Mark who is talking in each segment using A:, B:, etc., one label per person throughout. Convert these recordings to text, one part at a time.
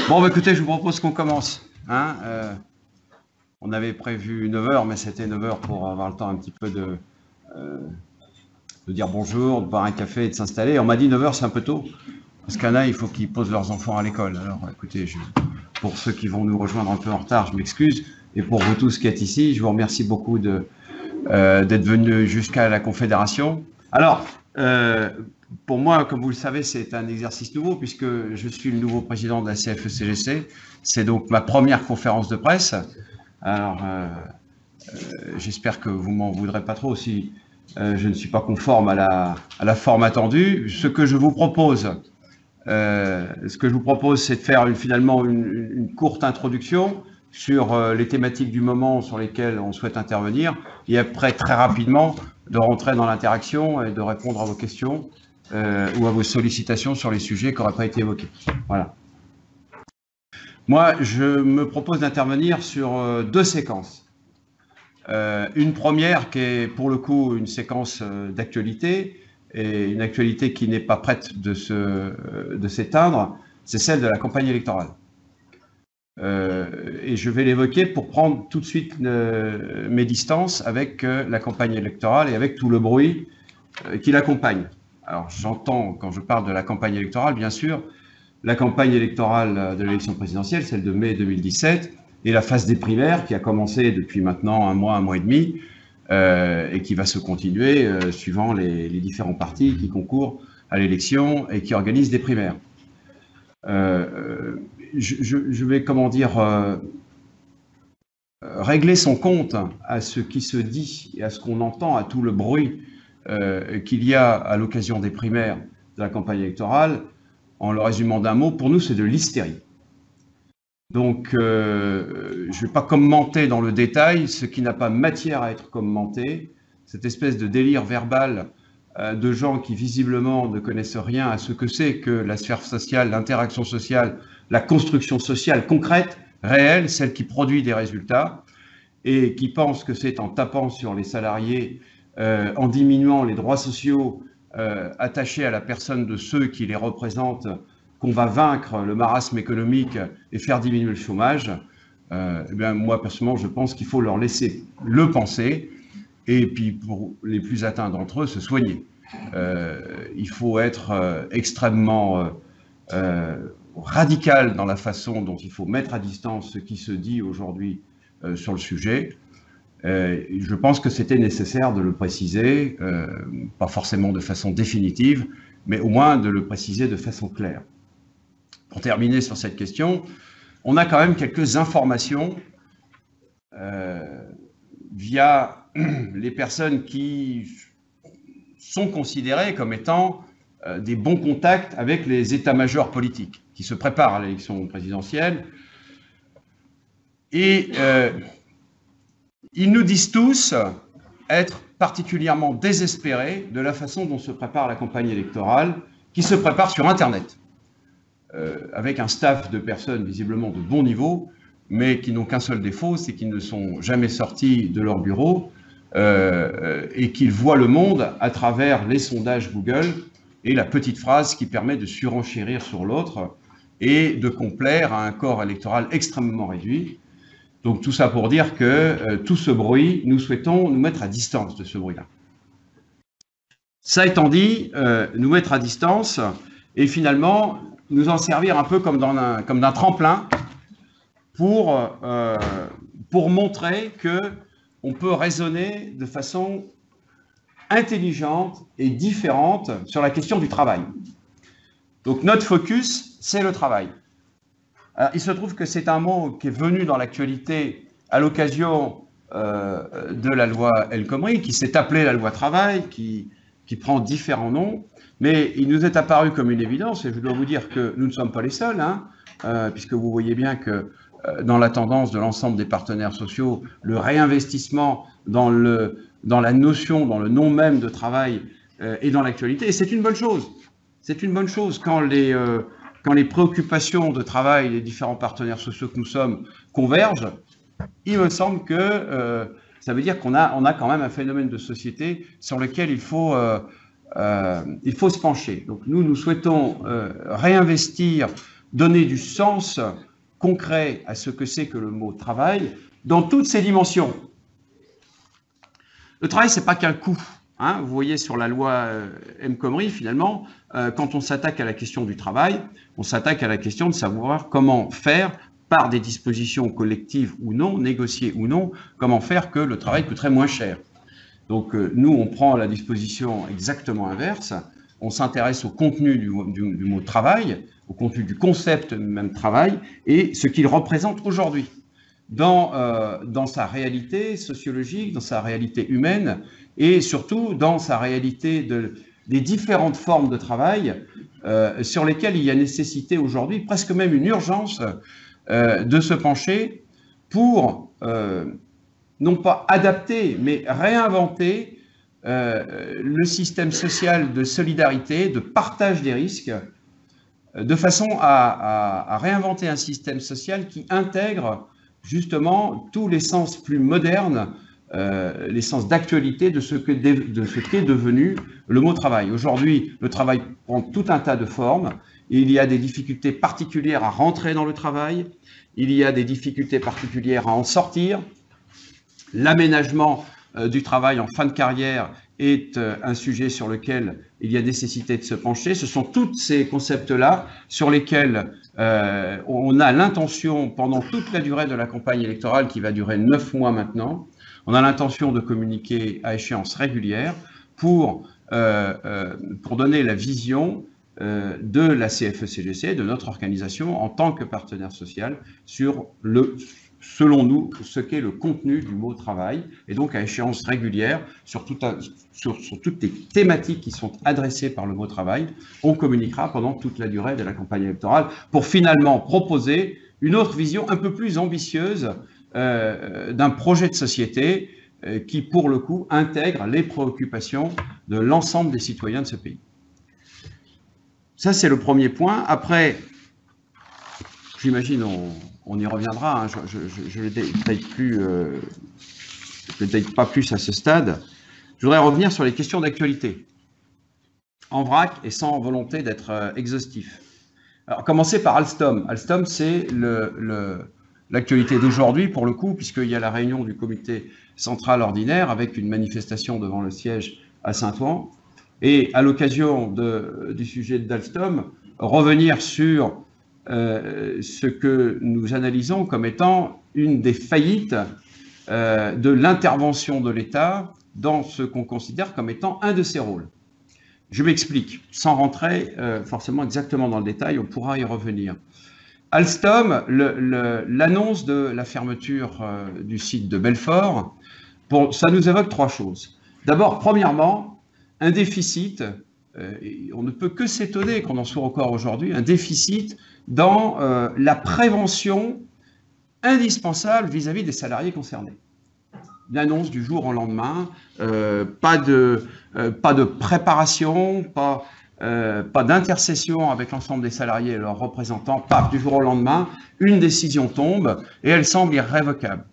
A: Bon, bah, écoutez, je vous propose qu'on commence. Hein, on avait prévu 9 heures, mais c'était 9 heures pour avoir le temps un petit peu de dire bonjour, de boire un café et de s'installer. On m'a dit 9 heures, c'est un peu tôt, parce qu'il y en a, il faut qu'ils posent leurs enfants à l'école. Alors, écoutez, pour ceux qui vont nous rejoindre un peu en retard, je m'excuse. Et pour vous tous qui êtes ici, je vous remercie beaucoup d'être venus jusqu'à la Confédération. Alors, pour moi, comme vous le savez, c'est un exercice nouveau puisque je suis le nouveau président de la CFE-CGC. C'est donc ma première conférence de presse. Alors, j'espère que vous m'en voudrez pas trop si je ne suis pas conforme à la forme attendue. Ce que je vous propose, c'est de faire finalement une courte introduction sur les thématiques du moment sur lesquelles on souhaite intervenir, et après, très rapidement, de rentrer dans l'interaction et de répondre à vos questions ou à vos sollicitations sur les sujets qui n'auraient pas été évoqués. Voilà. Moi, je me propose d'intervenir sur deux séquences. Une première qui est pour le coup une séquence d'actualité, et une actualité qui n'est pas prête de s'éteindre, c'est celle de la campagne électorale. Et je vais l'évoquer pour prendre tout de suite mes distances avec la campagne électorale et avec tout le bruit qui l'accompagne. Alors j'entends, quand je parle de la campagne électorale, bien sûr, la campagne électorale de l'élection présidentielle, celle de mai 2017, et la phase des primaires qui a commencé depuis maintenant un mois et demi, et qui va se continuer suivant les différents partis qui concourent à l'élection et qui organisent des primaires. Je vais, comment dire, régler son compte à ce qui se dit et à ce qu'on entend, à tout le bruit qu'il y a à l'occasion des primaires de la campagne électorale. En le résumant d'un mot, pour nous, c'est de l'hystérie. Donc, je ne vais pas commenter dans le détail ce qui n'a pas matière à être commenté, cette espèce de délire verbal de gens qui visiblement ne connaissent rien à ce que c'est que la sphère sociale, l'interaction sociale, la construction sociale concrète, réelle, celle qui produit des résultats, et qui pensent que c'est en tapant sur les salariés, en diminuant les droits sociaux attachés à la personne de ceux qui les représentent, qu'on va vaincre le marasme économique et faire diminuer le chômage. Eh bien, moi, personnellement, je pense qu'il faut leur laisser le penser, et puis pour les plus atteints d'entre eux, se soigner. Il faut être extrêmement radical dans la façon dont il faut mettre à distance ce qui se dit aujourd'hui sur le sujet. Je pense que c'était nécessaire de le préciser, pas forcément de façon définitive, mais au moins de le préciser de façon claire. Pour terminer sur cette question, on a quand même quelques informations via les personnes qui sont considérées comme étant des bons contacts avec les états-majors politiques qui se préparent à l'élection présidentielle. Et ils nous disent tous être particulièrement désespérés de la façon dont se prépare la campagne électorale, qui se prépare sur Internet, avec un staff de personnes visiblement de bon niveau, mais qui n'ont qu'un seul défaut, c'est qu'ils ne sont jamais sortis de leur bureau et qu'ils voient le monde à travers les sondages Google et la petite phrase qui permet de surenchérir sur l'autre et de complaire à un corps électoral extrêmement réduit. Donc tout ça pour dire que tout ce bruit, nous souhaitons nous mettre à distance de ce bruit-là. Ça étant dit, nous mettre à distance et finalement nous en servir un peu comme d'un tremplin pour montrer qu'on peut raisonner de façon intelligente et différente sur la question du travail. Donc notre focus, c'est le travail. Alors, il se trouve que c'est un mot qui est venu dans l'actualité à l'occasion de la loi El Khomri, qui s'est appelée la loi travail, qui prend différents noms, mais il nous est apparu comme une évidence, et je dois vous dire que nous ne sommes pas les seuls, hein, puisque vous voyez bien que dans la tendance de l'ensemble des partenaires sociaux, le réinvestissement dans la notion, dans le nom même de travail est dans l'actualité, et c'est une bonne chose. C'est une bonne chose quand les préoccupations de travail des différents partenaires sociaux que nous sommes convergent. Il me semble que ça veut dire qu'on a quand même un phénomène de société sur lequel il faut se pencher. Donc nous souhaitons réinvestir donner du sens concret à ce que c'est que le mot travail dans toutes ses dimensions. Le travail, ce n'est pas qu'un coût. Hein, vous voyez sur la loi El Khomri, finalement, quand on s'attaque à la question du travail, on s'attaque à la question de savoir comment faire, par des dispositions collectives ou non, négociées ou non, comment faire que le travail coûterait moins cher. Donc nous, on prend la disposition exactement inverse, on s'intéresse au contenu du mot travail, au contenu du concept même travail, et ce qu'il représente aujourd'hui. Dans sa réalité sociologique, dans sa réalité humaine, et surtout dans sa réalité des différentes formes de travail sur lesquelles il y a nécessité aujourd'hui, presque même une urgence, de se pencher pour, non pas adapter, mais réinventer le système social de solidarité, de partage des risques, de façon à réinventer un système social qui intègre justement tous les sens plus modernes, les sens d'actualité de ce qu'est devenu le mot travail. Aujourd'hui, le travail prend tout un tas de formes. Il y a des difficultés particulières à rentrer dans le travail, il y a des difficultés particulières à en sortir. L'aménagement du travail en fin de carrière est un sujet sur lequel il y a nécessité de se pencher. Ce sont tous ces concepts-là sur lesquels on a l'intention, pendant toute la durée de la campagne électorale, qui va durer 9 mois maintenant, on a l'intention de communiquer à échéance régulière pour donner la vision de la CFE-CGC, de notre organisation en tant que partenaire social sur selon nous, ce qu'est le contenu du mot travail, et donc à échéance régulière sur toutes les thématiques qui sont adressées par le mot travail, on communiquera pendant toute la durée de la campagne électorale pour finalement proposer une autre vision un peu plus ambitieuse d'un projet de société qui, pour le coup, intègre les préoccupations de l'ensemble des citoyens de ce pays. Ça, c'est le premier point. Après, j'imagine, on y reviendra. Hein. Je ne le détaille pas plus à ce stade. Je voudrais revenir sur les questions d'actualité, en vrac et sans volonté d'être exhaustif. Alors, commencer par Alstom. Alstom, c'est l'actualité d'aujourd'hui, pour le coup, puisqu'il y a la réunion du comité central ordinaire avec une manifestation devant le siège à Saint-Ouen. Et à l'occasion du sujet d'Alstom, revenir sur ce que nous analysons comme étant une des faillites de l'intervention de l'État dans ce qu'on considère comme étant un de ses rôles. Je m'explique, sans rentrer forcément exactement dans le détail, on pourra y revenir. Alstom, l'annonce de la fermeture du site de Belfort, ça nous évoque 3 choses. D'abord, premièrement, un déficit, et on ne peut que s'étonner qu'on en soit encore aujourd'hui, un déficit dans la prévention indispensable vis-à-vis des salariés concernés. L'annonce du jour au lendemain, pas de préparation, pas d'intercession avec l'ensemble des salariés et leurs représentants, paf, du jour au lendemain, une décision tombe et elle semble irrévocable.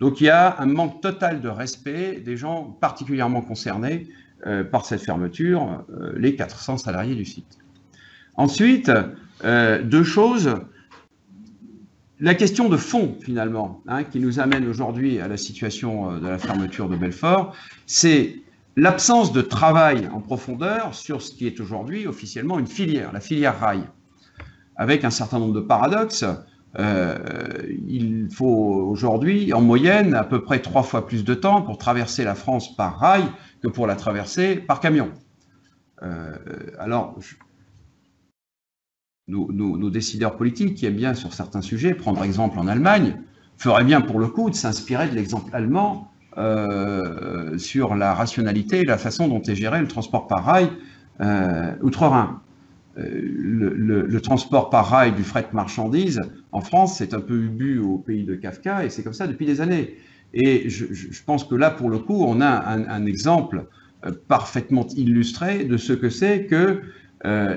A: Donc il y a un manque total de respect des gens particulièrement concernés par cette fermeture, les 400 salariés du site. Ensuite, 2 choses. La question de fond, finalement, hein, qui nous amène aujourd'hui à la situation de la fermeture de Belfort, c'est l'absence de travail en profondeur sur ce qui est aujourd'hui officiellement une filière, la filière rail, avec un certain nombre de paradoxes. Il faut aujourd'hui, en moyenne, à peu près 3 fois plus de temps pour traverser la France par rail que pour la traverser par camion. Alors, nos décideurs politiques qui aiment bien, sur certains sujets, prendre exemple en Allemagne, feraient bien pour le coup de s'inspirer de l'exemple allemand sur la rationalité et la façon dont est géré le transport par rail outre-Rhin. Le transport par rail du fret marchandise en France, c'est un peu ubu au pays de Kafka, et c'est comme ça depuis des années. Et je pense que là, pour le coup, on a un exemple parfaitement illustré de ce que c'est que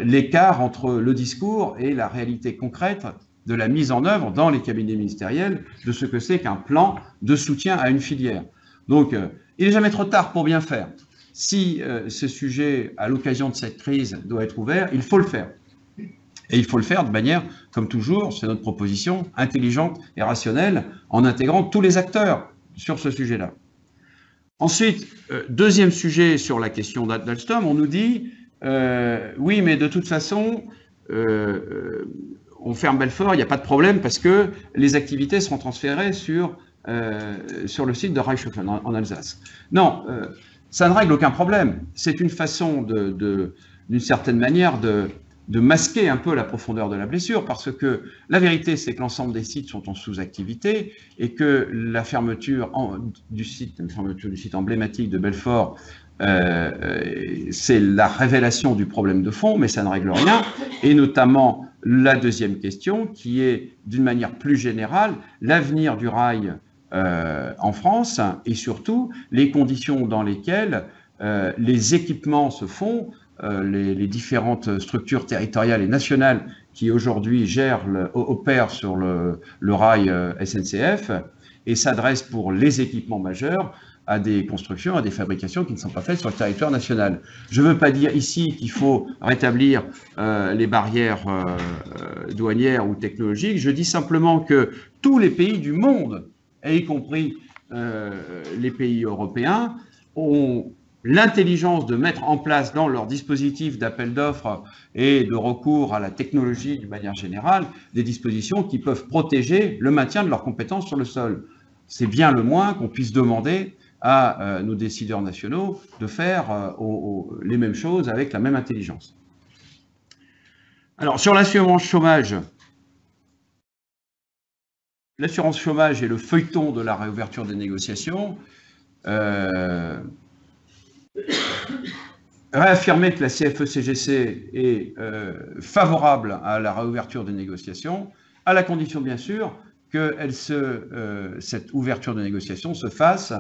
A: l'écart entre le discours et la réalité concrète de la mise en œuvre dans les cabinets ministériels de ce que c'est qu'un plan de soutien à une filière. Donc, il n'est jamais trop tard pour bien faire. Si ce sujet, à l'occasion de cette crise, doit être ouvert, il faut le faire. Et il faut le faire de manière, comme toujours, c'est notre proposition, intelligente et rationnelle, en intégrant tous les acteurs sur ce sujet-là. Ensuite, deuxième sujet sur la question d'Alstom, on nous dit, oui, mais de toute façon, on ferme Belfort, il n'y a pas de problème parce que les activités seront transférées sur le site de Reichshofen en Alsace. Non, ça ne règle aucun problème. C'est une façon, d'une certaine manière, de masquer un peu la profondeur de la blessure, parce que la vérité, c'est que l'ensemble des sites sont en sous-activité et que la fermeture du site emblématique de Belfort, c'est la révélation du problème de fond, mais ça ne règle rien, et notamment la deuxième question, qui est, d'une manière plus générale, l'avenir du rail en France, et surtout les conditions dans lesquelles les équipements se font, les différentes structures territoriales et nationales qui aujourd'hui opèrent sur le rail SNCF et s'adressent pour les équipements majeurs à des constructions, à des fabrications qui ne sont pas faites sur le territoire national. Je ne veux pas dire ici qu'il faut rétablir les barrières douanières ou technologiques, je dis simplement que tous les pays du monde, et y compris les pays européens, ont l'intelligence de mettre en place dans leur dispositif d'appel d'offres et de recours à la technologie d'une manière générale, des dispositions qui peuvent protéger le maintien de leurs compétences sur le sol. C'est bien le moins qu'on puisse demander à nos décideurs nationaux de faire les mêmes choses avec la même intelligence. Alors, sur l'assurance chômage, l'assurance chômage est le feuilleton de la réouverture des négociations. Réaffirmer que la CFE-CGC est favorable à la réouverture des négociations, à la condition bien sûr que cette ouverture de négociations se fasse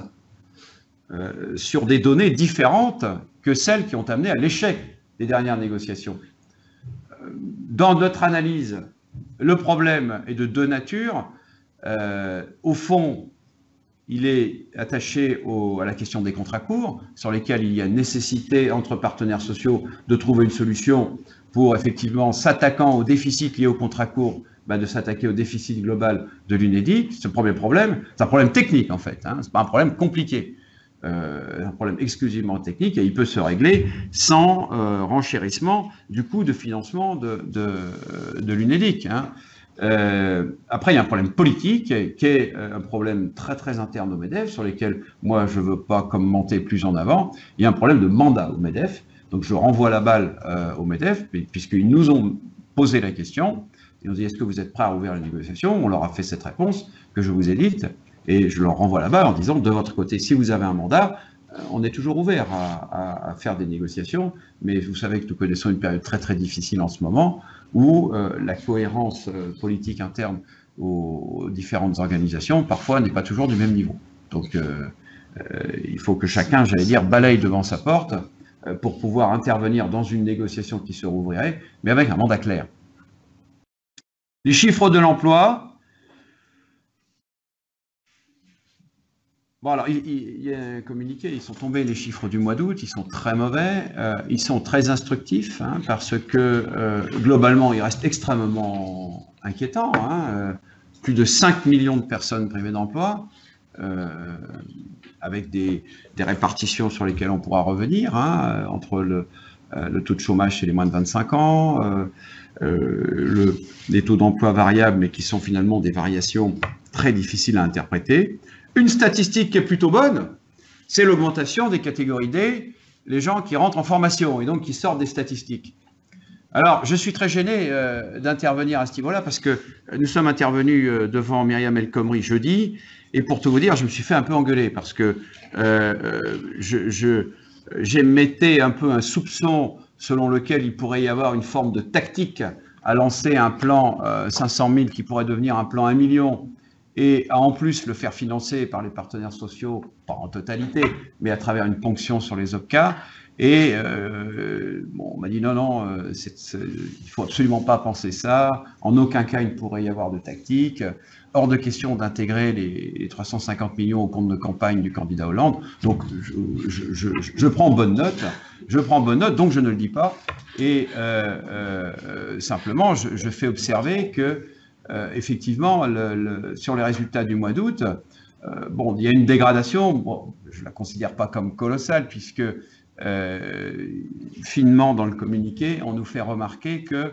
A: sur des données différentes que celles qui ont amené à l'échec des dernières négociations. Dans notre analyse, le problème est de deux natures. Au fond, il est attaché à la question des contrats courts, sur lesquels il y a nécessité, entre partenaires sociaux, de trouver une solution pour, effectivement, s'attaquant au déficit lié aux contrats courts, de s'attaquer au déficit global de l'UNEDIC. Ce premier problème, c'est un problème technique, en fait. Ce n'est pas un problème compliqué. Un problème exclusivement technique, et il peut se régler sans renchérissement du coût de financement de l'UNEDIC. Après, il y a un problème politique qui est un problème très très interne au MEDEF, sur lequel moi je ne veux pas commenter plus en avant. Il y a un problème de mandat au MEDEF, donc je renvoie la balle au MEDEF, puisqu'ils nous ont posé la question, ils nous ont dit est-ce que vous êtes prêts à ouvrir la négociation? On leur a fait cette réponse que je vous ai dite, et je leur renvoie la balle en disant de votre côté, si vous avez un mandat, on est toujours ouvert à faire des négociations, mais vous savez que nous connaissons une période très très difficile en ce moment, où la cohérence politique interne aux différentes organisations, parfois, n'est pas toujours du même niveau. Donc, il faut que chacun, j'allais dire, balaye devant sa porte pour pouvoir intervenir dans une négociation qui se rouvrirait, mais avec un mandat clair. Les chiffres de l'emploi. Bon, alors, il y a un communiqué, ils sont tombés les chiffres du mois d'août, ils sont très mauvais, ils sont très instructifs, parce que globalement, ils restent extrêmement inquiétants. Plus de 5 millions de personnes privées d'emploi, avec des répartitions sur lesquelles on pourra revenir, entre le taux de chômage chez les moins de 25 ans, les taux d'emploi variables, mais qui sont finalement des variations très difficiles à interpréter. Une statistique qui est plutôt bonne, c'est l'augmentation des catégories D, les gens qui rentrent en formation et donc qui sortent des statistiques. Alors, je suis très gêné d'intervenir à ce niveau-là parce que nous sommes intervenus devant Myriam El Khomri jeudi, et pour tout vous dire, je me suis fait un peu engueuler parce que j'émettais un peu un soupçon selon lequel il pourrait y avoir une forme de tactique à lancer un plan 500 000 qui pourrait devenir un plan 1 million, et à en plus le faire financer par les partenaires sociaux, pas en totalité, mais à travers une ponction sur les OPCA. Et bon, on m'a dit non, il ne faut absolument pas penser ça, en aucun cas il ne pourrait y avoir de tactique, hors de question d'intégrer les 350 millions au compte de campagne du candidat Hollande. Donc je prends bonne note, donc je ne le dis pas, Et simplement, je fais observer que, effectivement, sur les résultats du mois d'août, bon, il y a une dégradation. Bon, je ne la considère pas comme colossale, puisque finement dans le communiqué, on nous fait remarquer que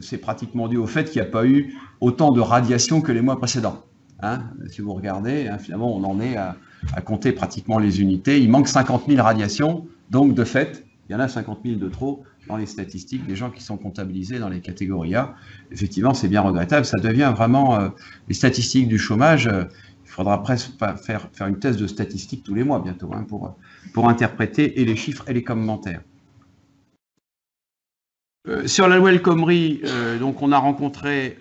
A: c'est pratiquement dû au fait qu'il n'y a pas eu autant de radiation que les mois précédents. Hein, si vous regardez, hein, finalement, on en est à compter pratiquement les unités. Il manque 50 000 radiations, donc de fait, il y en a 50 000 de trop dans les statistiques des gens qui sont comptabilisés dans les catégories A. Effectivement, c'est bien regrettable. Ça devient vraiment les statistiques du chômage. Il faudra presque faire une thèse de statistiques tous les mois bientôt, hein, pour interpréter et les chiffres et les commentaires. Sur la loi El Khomri, donc on a rencontré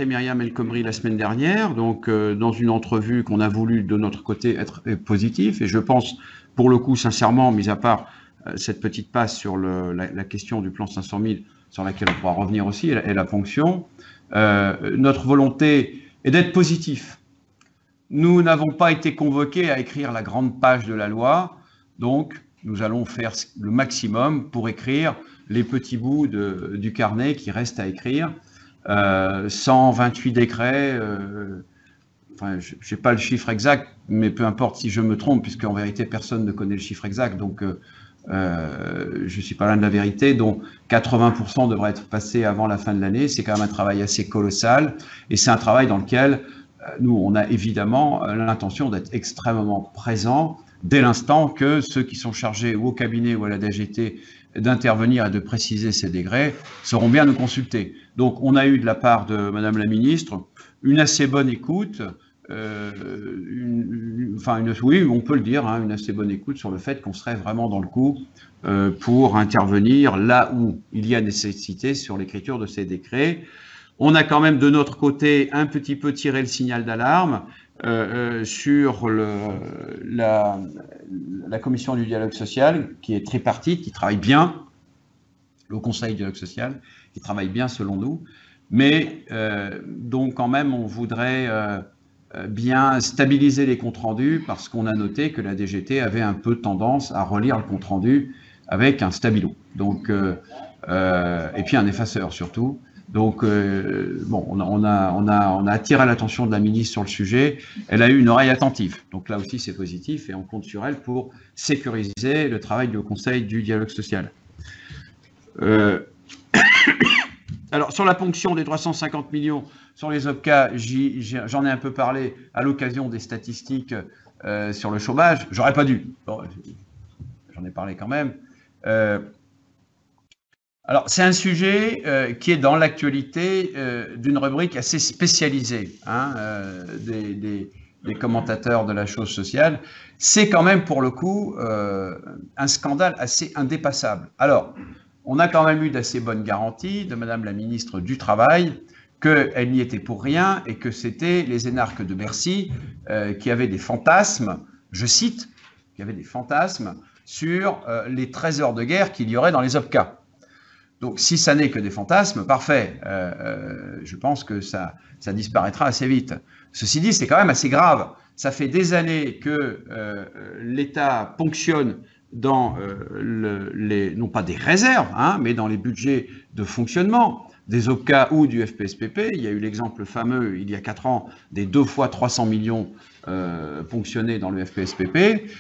A: Myriam El Khomri la semaine dernière, donc dans une entrevue qu'on a voulu de notre côté être positif, et je pense pour le coup sincèrement, mis à part cette petite passe sur la question du plan 500 000, sur laquelle on pourra revenir aussi, et la ponction, notre volonté est d'être positif. Nous n'avons pas été convoqués à écrire la grande page de la loi, donc nous allons faire le maximum pour écrire les petits bouts du carnet qui restent à écrire. 128 décrets, enfin, je n'ai pas le chiffre exact, mais peu importe si je me trompe, puisqu'en vérité, personne ne connaît le chiffre exact, donc je ne suis pas loin de la vérité, dont 80% devraient être passés avant la fin de l'année. C'est quand même un travail assez colossal, et c'est un travail dans lequel nous, on a évidemment l'intention d'être extrêmement présents dès l'instant que ceux qui sont chargés ou au cabinet ou à la DGT d'intervenir et de préciser ces décrets seront bien nous consulter. Donc on a eu de la part de Madame la Ministre une assez bonne écoute, oui, on peut le dire, hein, une assez bonne écoute sur le fait qu'on serait vraiment dans le coup pour intervenir là où il y a nécessité sur l'écriture de ces décrets. On a quand même de notre côté un petit peu tiré le signal d'alarme sur la commission du dialogue social, qui est tripartite, qui travaille bien, le conseil du dialogue social, qui travaille bien selon nous, mais donc quand même on voudrait bien stabiliser les comptes rendus, parce qu'on a noté que la DGT avait un peu tendance à relire le compte rendu avec un stabilo, donc, et puis un effaceur surtout. Donc, bon, on a attiré l'attention de la ministre sur le sujet. Elle a eu une oreille attentive. Donc là aussi, c'est positif et on compte sur elle pour sécuriser le travail du Conseil du dialogue social. Alors, sur la ponction des 350 millions sur les OPCA, j'en ai un peu parlé à l'occasion des statistiques sur le chômage. J'aurais pas dû. Bon, j'en ai parlé quand même. Alors, c'est un sujet qui est dans l'actualité d'une rubrique assez spécialisée, hein, des commentateurs de la chose sociale. C'est quand même, pour le coup, un scandale assez indépassable. Alors, on a quand même eu d'assez bonnes garanties de Madame la Ministre du Travail qu'elle n'y était pour rien et que c'était les énarques de Bercy qui avaient des fantasmes, je cite, qui avaient des fantasmes sur les trésors de guerre qu'il y aurait dans les OPCA. Donc, si ça n'est que des fantasmes, parfait. Je pense que ça disparaîtra assez vite. Ceci dit, c'est quand même assez grave. Ça fait des années que l'État ponctionne dans non pas des réserves, hein, mais dans les budgets de fonctionnement des OPCA ou du FPSPP. Il y a eu l'exemple fameux, il y a 4 ans, des 2 fois 300 millions ponctionnés dans le FPSPP,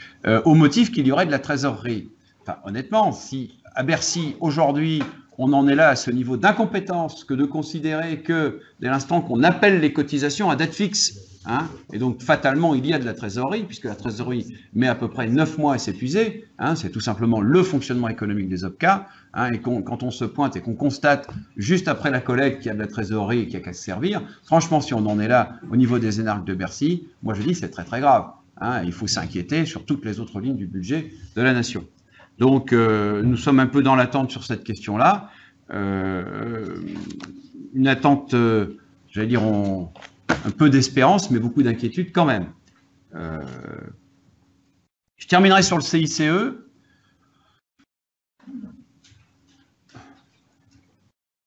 A: au motif qu'il y aurait de la trésorerie. Enfin, honnêtement, si à Bercy, aujourd'hui, on en est là à ce niveau d'incompétence que de considérer que, dès l'instant qu'on appelle les cotisations à date fixe, hein, et donc fatalement il y a de la trésorerie, puisque la trésorerie met à peu près 9 mois à s'épuiser, hein, c'est tout simplement le fonctionnement économique des OPCA, hein, et quand on se pointe et qu'on constate juste après la collecte qu'il y a de la trésorerie et qu'il n'y a qu'à se servir, franchement, si on en est là au niveau des énarques de Bercy, moi je dis c'est très très grave. Hein, il faut s'inquiéter sur toutes les autres lignes du budget de la nation. Donc, nous sommes un peu dans l'attente sur cette question-là. Une attente, j'allais dire, un peu d'espérance, mais beaucoup d'inquiétude quand même. Je terminerai sur le CICE.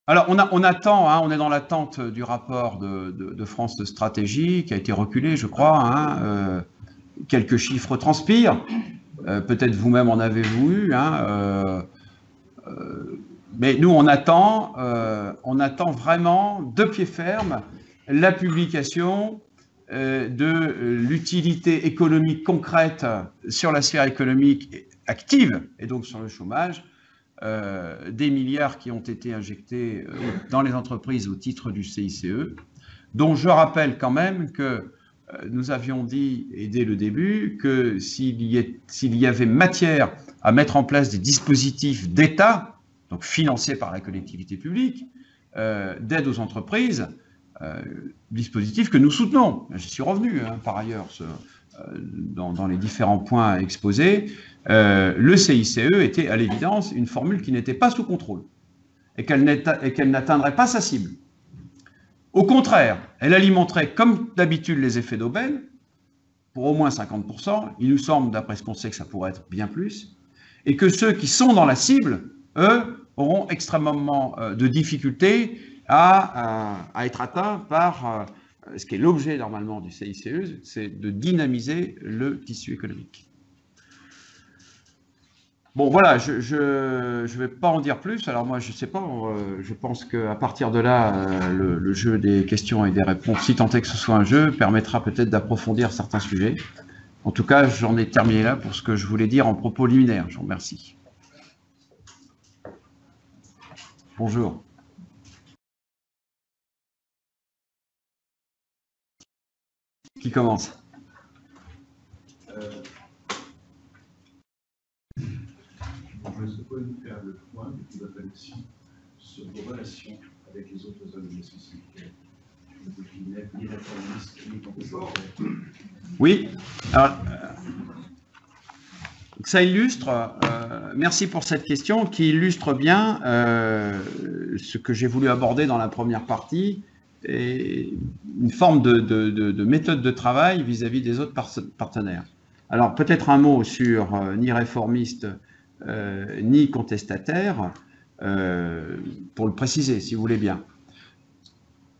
A: Alors, on attend, hein, on est dans l'attente du rapport de France Stratégie, qui a été reculé, je crois. Hein, quelques chiffres transpirent. Peut-être vous-même en avez-vous eu. Hein, Mais nous, on attend vraiment de pied ferme la publication de l'utilité économique concrète sur la sphère économique active et donc sur le chômage, des milliards qui ont été injectés dans les entreprises au titre du CICE, dont je rappelle quand même que nous avions dit, et dès le début, que s'il y avait matière à mettre en place des dispositifs d'État, donc financés par la collectivité publique, d'aide aux entreprises, dispositifs que nous soutenons. J'y suis revenu, par ailleurs, dans les différents points exposés. Le CICE était à l'évidence une formule qui n'était pas sous contrôle et qu'elle n'atteindrait pas sa cible. Au contraire, elle alimenterait comme d'habitude les effets d'aubaine pour au moins 50%. Il nous semble, d'après ce qu'on sait, que ça pourrait être bien plus. Et que ceux qui sont dans la cible, eux, auront extrêmement de difficultés à être atteints par ce qui est l'objet normalement du CICE, c'est de dynamiser le tissu économique. Bon, voilà, je ne vais pas en dire plus. Alors moi, je ne sais pas, je pense qu'à partir de là, le jeu des questions et des réponses, si tant est que ce soit un jeu, permettra peut-être d'approfondir certains sujets. En tout cas, j'en ai terminé là pour ce que je voulais dire en propos liminaire. Je vous remercie. Bonjour. Qui commence ?
B: Je ne sais pas nous faire le point, mais vous appelez aussi sur vos relations avec les autres hommes de la société. Ni réformistes, ni contemporains.
A: Oui. Alors, ça illustre, merci pour cette question, qui illustre bien ce que j'ai voulu aborder dans la première partie, et une forme de méthode de travail vis-à-vis des autres partenaires. Alors, peut-être un mot sur ni réformiste, ni contestataire, pour le préciser, si vous voulez bien.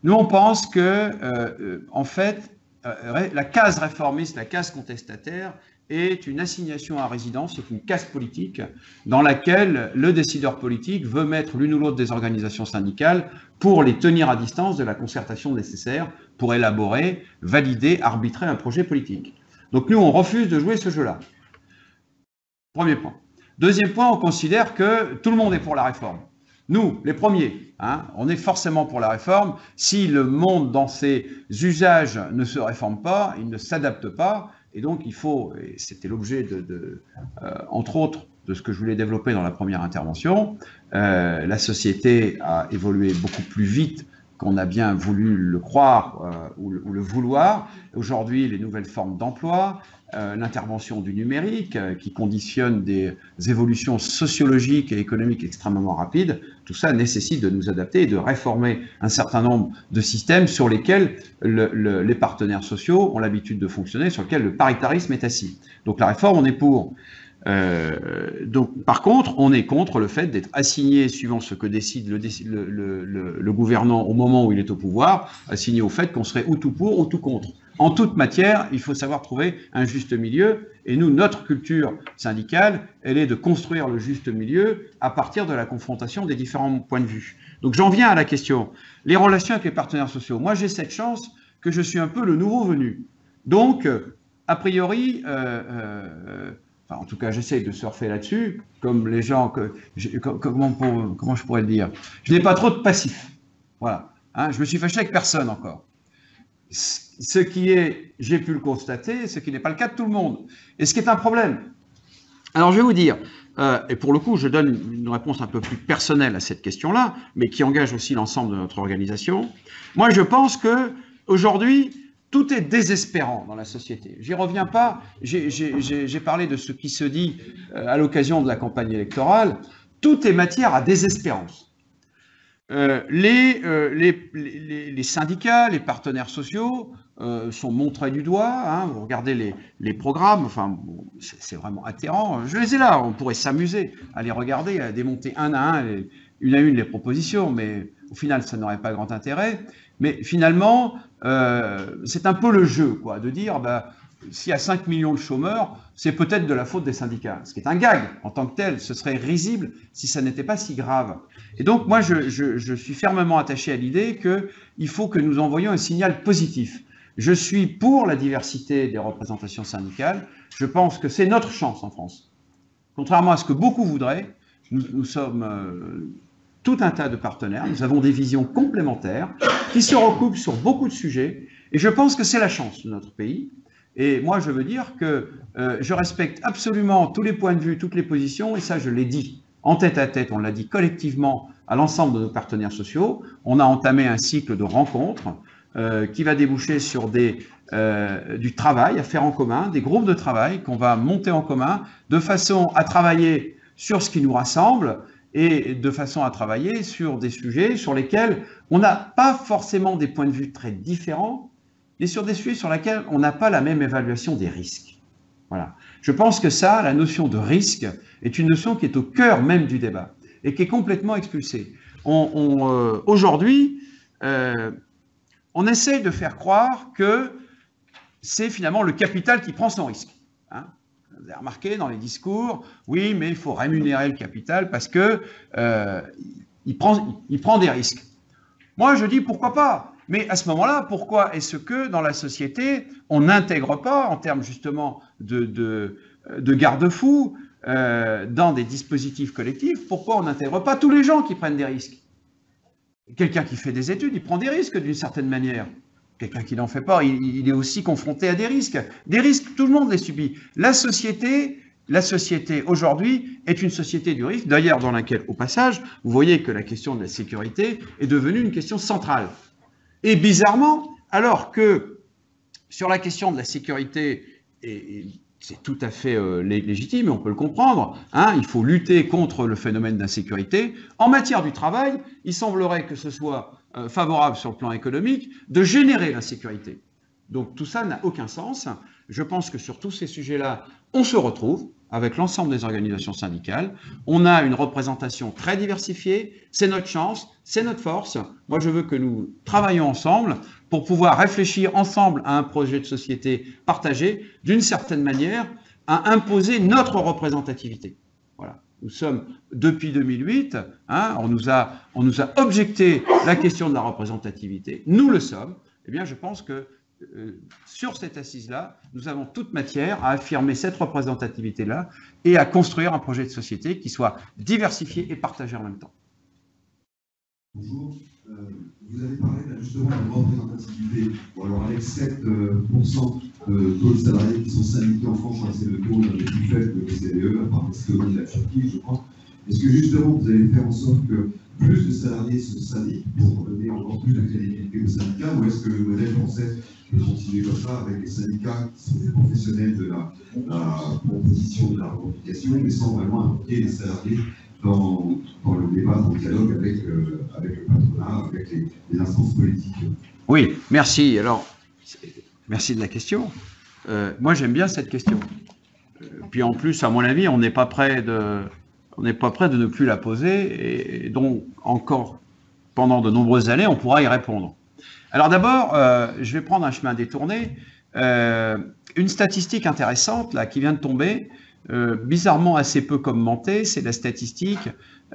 A: Nous, on pense que, en fait, la case réformiste, la case contestataire, est une assignation à résidence, c'est une case politique dans laquelle le décideur politique veut mettre l'une ou l'autre des organisations syndicales pour les tenir à distance de la concertation nécessaire pour élaborer, valider, arbitrer un projet politique. Donc nous, on refuse de jouer ce jeu-là. Premier point. Deuxième point, on considère que tout le monde est pour la réforme. Nous, les premiers, on est forcément pour la réforme. Si le monde, dans ses usages, ne se réforme pas, il ne s'adapte pas. Et donc, il faut, et c'était l'objet entre autres, de ce que je voulais développer dans la première intervention, la société a évolué beaucoup plus vite qu'on a bien voulu le croire ou le vouloir. Aujourd'hui, les nouvelles formes d'emploi, l'intervention du numérique qui conditionne des évolutions sociologiques et économiques extrêmement rapides, tout ça nécessite de nous adapter et de réformer un certain nombre de systèmes sur lesquels les partenaires sociaux ont l'habitude de fonctionner, sur lesquels le paritarisme est assis. Donc la réforme, on est pour. Donc, par contre, on est contre le fait d'être assigné, suivant ce que décide le gouvernant au moment où il est au pouvoir, assigné au fait qu'on serait ou tout pour ou tout contre. En toute matière, il faut savoir trouver un juste milieu, et nous, notre culture syndicale, elle est de construire le juste milieu à partir de la confrontation des différents points de vue. Donc j'en viens à la question. Les relations avec les partenaires sociaux. Moi, j'ai cette chance que je suis un peu le nouveau venu. Donc, a priori, en tout cas, j'essaye de surfer là-dessus, comme les gens comment je pourrais le dire? Je n'ai pas trop de passifs. Voilà. Je me suis fâché avec personne encore. Ce qui est, j'ai pu le constater, ce qui n'est pas le cas de tout le monde. Et ce qui est un problème. Alors, je vais vous dire, et pour le coup, je donne une réponse un peu plus personnelle à cette question-là, mais qui engage aussi l'ensemble de notre organisation. Moi, je pense que aujourd'hui, tout est désespérant dans la société. J'y reviens pas. J'ai parlé de ce qui se dit à l'occasion de la campagne électorale. Tout est matière à désespérance. Les syndicats, les partenaires sociaux sont montrés du doigt. Vous regardez les programmes, enfin, bon, c'est vraiment atterrant. Je les ai là, on pourrait s'amuser à les regarder, à démonter un à un, une à une les propositions, mais au final, ça n'aurait pas grand intérêt. Mais finalement, c'est un peu le jeu, quoi, de dire, s'il y a 5 millions de chômeurs, c'est peut-être de la faute des syndicats, ce qui est un gag en tant que tel. Ce serait risible si ça n'était pas si grave. Et donc, moi, je suis fermement attaché à l'idée qu'il faut que nous envoyions un signal positif. Je suis pour la diversité des représentations syndicales. Je pense que c'est notre chance en France. Contrairement à ce que beaucoup voudraient, nous sommes tout un tas de partenaires. Nous avons des visions complémentaires qui se recoupent sur beaucoup de sujets. Et je pense que c'est la chance de notre pays. Et moi, je veux dire que je respecte absolument tous les points de vue, toutes les positions, et ça, je l'ai dit en tête à tête, on l'a dit collectivement à l'ensemble de nos partenaires sociaux. On a entamé un cycle de rencontres qui va déboucher sur du travail à faire en commun, des groupes de travail qu'on va monter en commun, de façon à travailler sur ce qui nous rassemble et de façon à travailler sur des sujets sur lesquels on n'a pas forcément des points de vue très différents, et sur des sujets sur lesquels on n'a pas la même évaluation des risques. Voilà. Je pense que ça, la notion de risque, est une notion qui est au cœur même du débat et qui est complètement expulsée. Aujourd'hui, on essaye de faire croire que c'est finalement le capital qui prend son risque. Hein. Vous avez remarqué dans les discours, oui, mais il faut rémunérer le capital parce que il prend des risques. Moi, je dis pourquoi pas. Mais à ce moment-là, pourquoi est-ce que dans la société, on n'intègre pas, en termes justement de garde-fous, dans des dispositifs collectifs, pourquoi on n'intègre pas tous les gens qui prennent des risques? Quelqu'un qui fait des études, il prend des risques d'une certaine manière. Quelqu'un qui n'en fait pas, il est aussi confronté à des risques. Des risques, tout le monde les subit. La société aujourd'hui est une société du risque, d'ailleurs dans laquelle, au passage, vous voyez que la question de la sécurité est devenue une question centrale. Et bizarrement, alors que sur la question de la sécurité, et c'est tout à fait légitime, et on peut le comprendre, hein, il faut lutter contre le phénomène d'insécurité, en matière du travail, il semblerait que ce soit favorable sur le plan économique de générer l'insécurité. Donc tout ça n'a aucun sens. Je pense que sur tous ces sujets-là, on se retrouve avec l'ensemble des organisations syndicales. On a une représentation très diversifiée, c'est notre chance, c'est notre force. Moi, je veux que nous travaillions ensemble pour pouvoir réfléchir ensemble à un projet de société partagé, d'une certaine manière, à imposer notre représentativité. Voilà. Nous sommes, depuis 2008, hein, on nous a objecté la question de la représentativité. Nous le sommes. Eh bien, je pense que sur cette assise-là, nous avons toute matière à affirmer cette représentativité-là et à construire un projet de société qui soit diversifié et partagé en même temps.
C: Bonjour. Vous avez parlé justement de représentativité. Bon, alors avec 7% de taux de salariés qui sont syndiqués en France, c'est le taux le plus faible de l'OCDE, à part l'Estonie et la Turquie, je pense. Est-ce que justement vous allez faire en sorte que plus de salariés se syndiquent pour donner encore plus de crédibilité aux syndicats, ou est-ce que le modèle français peut continuer comme ça avec les syndicats qui sont des professionnels de la proposition de la revendication, mais sans vraiment impliquer les salariés dans le débat, dans le dialogue avec le patronat, avec les instances politiques?
A: Oui, merci. Alors, merci de la question. Moi, j'aime bien cette question. Puis en plus, à mon avis, on n'est pas prêt de ne plus la poser, et donc encore pendant de nombreuses années, on pourra y répondre. Alors d'abord, je vais prendre un chemin détourné. Une statistique intéressante là, qui vient de tomber, bizarrement assez peu commentée, c'est la statistique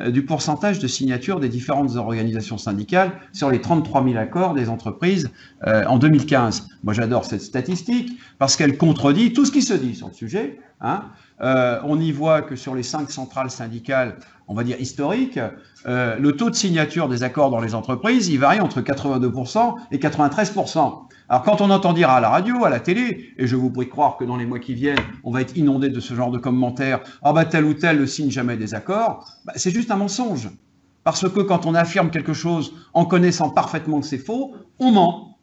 A: du pourcentage de signature des différentes organisations syndicales sur les 33 000 accords des entreprises en 2015. Moi, j'adore cette statistique parce qu'elle contredit tout ce qui se dit sur le sujet. Hein. On y voit que sur les 5 centrales syndicales, on va dire historiques, le taux de signature des accords dans les entreprises, il varie entre 82% et 93%. Alors quand on entend dire à la radio, à la télé, et je vous prie de croire que dans les mois qui viennent, on va être inondé de ce genre de commentaires, ah bah tel ou tel ne signe jamais des accords, bah, c'est juste un mensonge. Parce que quand on affirme quelque chose en connaissant parfaitement que c'est faux, on ment.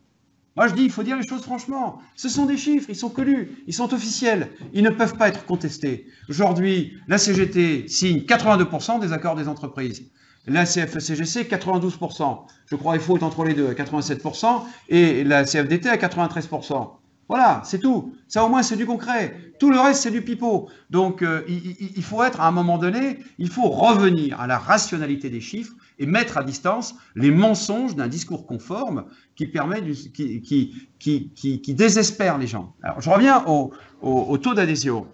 A: Moi je dis, il faut dire les choses franchement. Ce sont des chiffres, ils sont connus, ils sont officiels, ils ne peuvent pas être contestés. Aujourd'hui, la CGT signe 82% des accords des entreprises. La CFE-CGC, 92%. Je crois qu'il faut être entre les deux, à 87%, et la CFDT à 93%. Voilà, c'est tout. Ça, au moins, c'est du concret. Tout le reste, c'est du pipeau. Donc, il faut être, à un moment donné, il faut revenir à la rationalité des chiffres et mettre à distance les mensonges d'un discours conforme qui permet, qui désespère les gens. Alors, je reviens au taux d'adhésion.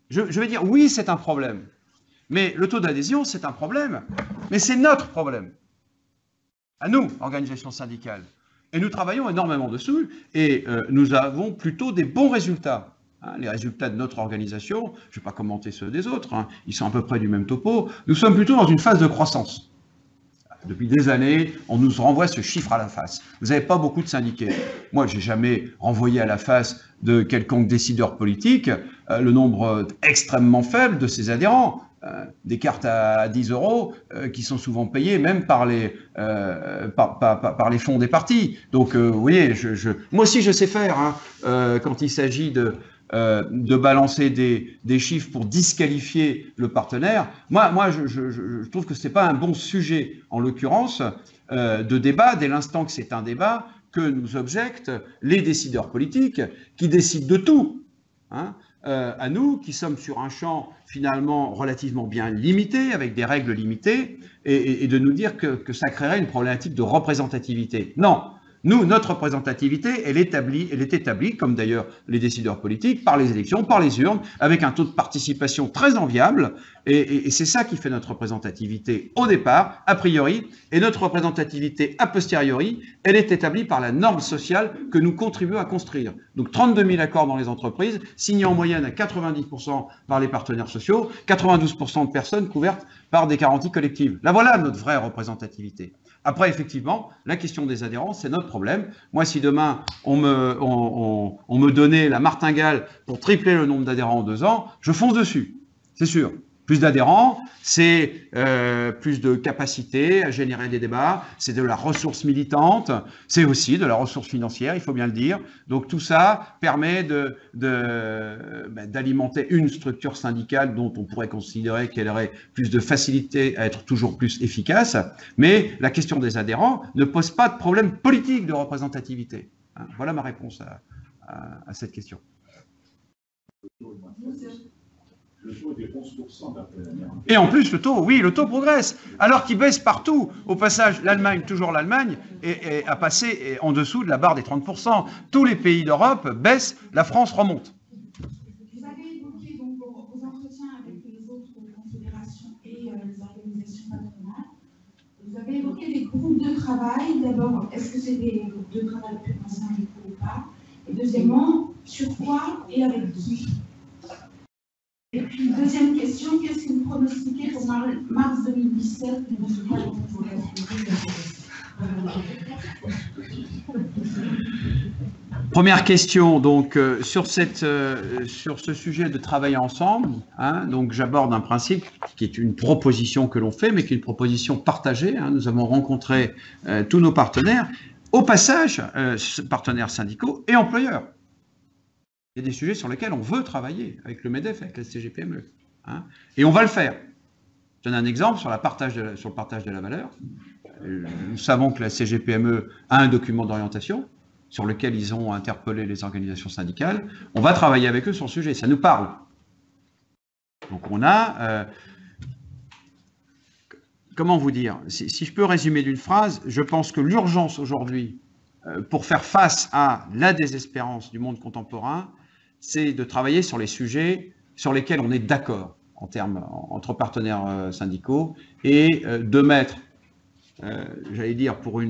A: Je vais dire, oui, c'est un problème. Mais le taux d'adhésion, c'est un problème. Mais c'est notre problème. À nous, organisations syndicales. Et nous travaillons énormément dessus et nous avons plutôt des bons résultats. Hein, les résultats de notre organisation, je ne vais pas commenter ceux des autres, hein, ils sont à peu près du même topo. Nous sommes plutôt dans une phase de croissance. Depuis des années, on nous renvoie ce chiffre à la face. Vous n'avez pas beaucoup de syndiqués. Moi, je n'ai jamais renvoyé à la face de quelconque décideur politique le nombre extrêmement faible de ses adhérents. Des cartes à 10 € qui sont souvent payées même par les fonds des partis. Donc, vous voyez, moi aussi je sais faire hein, quand il s'agit de balancer des chiffres pour disqualifier le partenaire. Moi je trouve que ce n'est pas un bon sujet, en l'occurrence, de débat, dès l'instant que c'est un débat, que nous objectent les décideurs politiques qui décident de tout. Hein. À nous, qui sommes sur un champ finalement relativement bien limité, avec des règles limitées, et de nous dire que ça créerait une problématique de représentativité. Non, nous, notre représentativité, elle est établie, comme d'ailleurs les décideurs politiques, par les élections, par les urnes, avec un taux de participation très enviable, et c'est ça qui fait notre représentativité au départ, a priori, et notre représentativité a posteriori, elle est établie par la norme sociale que nous contribuons à construire. Donc 32 000 accords dans les entreprises, signés en moyenne à 90% par les partenaires sociaux, 92% de personnes couvertes par des garanties collectives. Là voilà notre vraie représentativité. Après, effectivement, la question des adhérents, c'est notre problème. Moi, si demain, on me donnait la martingale pour tripler le nombre d'adhérents en 2 ans, je fonce dessus, c'est sûr. Plus d'adhérents, c'est plus de capacité à générer des débats, c'est de la ressource militante, c'est aussi de la ressource financière, il faut bien le dire. Donc tout ça permet d'alimenter une structure syndicale dont on pourrait considérer qu'elle aurait plus de facilité à être toujours plus efficace. Mais la question des adhérents ne pose pas de problème politique de représentativité. Voilà ma réponse à cette question.
B: Le taux est de 11% d'après la dernière.
A: Et en plus, le taux progresse, alors qu'il baisse partout. Au passage, l'Allemagne, toujours l'Allemagne, a passé en dessous de la barre des 30%. Tous les pays d'Europe baissent, la France remonte.
D: Vous avez évoqué donc, vos entretiens avec les autres confédérations et les organisations patronales. Vous avez évoqué des groupes de travail. D'abord, est-ce que c'est des groupes de travail purement syndicaux ou pas? Et deuxièmement, sur quoi et avec qui? Et puis, deuxième question, qu'est-ce que vous pronostiquez pour mars 2017 les résultats dont vous voulez
A: Première question, donc, sur ce sujet de travailler ensemble, hein, donc j'aborde un principe qui est une proposition que l'on fait, mais qui est une proposition partagée. Hein, nous avons rencontré tous nos partenaires, au passage, partenaires syndicaux et employeurs. Il y a des sujets sur lesquels on veut travailler avec le MEDEF, avec la CGPME. Hein, et on va le faire. Je donne un exemple sur le partage de la valeur. Nous savons que la CGPME a un document d'orientation sur lequel ils ont interpellé les organisations syndicales. On va travailler avec eux sur le sujet, ça nous parle. Donc on a... comment vous dire? Si je peux résumer d'une phrase, je pense que l'urgence aujourd'hui, pour faire face à la désespérance du monde contemporain, c'est de travailler sur les sujets sur lesquels on est d'accord en termes entre partenaires syndicaux et de mettre, j'allais dire pour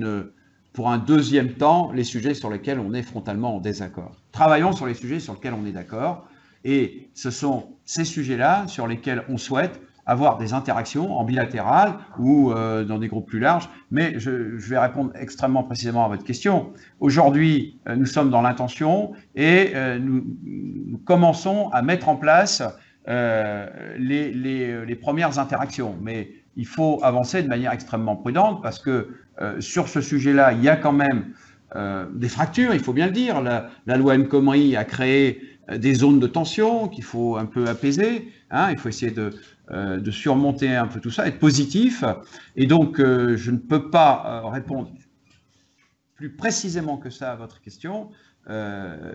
A: un deuxième temps, les sujets sur lesquels on est frontalement en désaccord. Travaillons sur les sujets sur lesquels on est d'accord et ce sont ces sujets-là sur lesquels on souhaite avoir des interactions en bilatéral ou dans des groupes plus larges. Mais je vais répondre extrêmement précisément à votre question. Aujourd'hui, nous sommes dans l'intention et nous commençons à mettre en place les premières interactions. Mais il faut avancer de manière extrêmement prudente parce que sur ce sujet-là, il y a quand même des fractures, il faut bien le dire. La loi El Khomri a créé des zones de tension qu'il faut un peu apaiser. Hein, il faut essayer de surmonter un peu tout ça, être positif. Et donc, je ne peux pas répondre plus précisément que ça à votre question.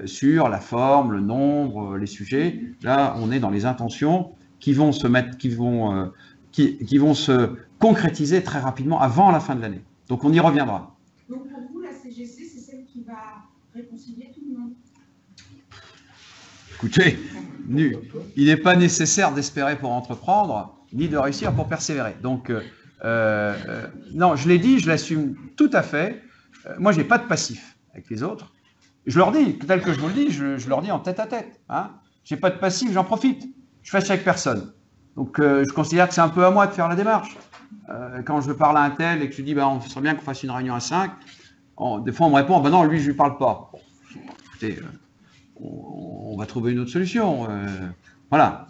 A: sur la forme, le nombre, les sujets. Là, on est dans les intentions qui vont se mettre, qui vont se concrétiser très rapidement avant la fin de l'année. Donc on y reviendra.
D: Donc pour vous, la CGC, c'est celle qui va réconcilier tout le monde?
A: Écoutez, il n'est pas nécessaire d'espérer pour entreprendre, ni de réussir pour persévérer. Donc, non, je l'ai dit, je l'assume tout à fait. Moi, je n'ai pas de passif avec les autres. Je leur dis, tel que je vous le dis, je leur dis en tête à tête. Hein. Je n'ai pas de passif, j'en profite. Je fâche avec personne. Donc, je considère que c'est un peu à moi de faire la démarche. Quand je parle à un tel et que je lui dis, on serait bien qu'on fasse une réunion à 5, des fois, on me répond, non, lui, je ne lui parle pas. Bon, écoutez, on va trouver une autre solution. Voilà.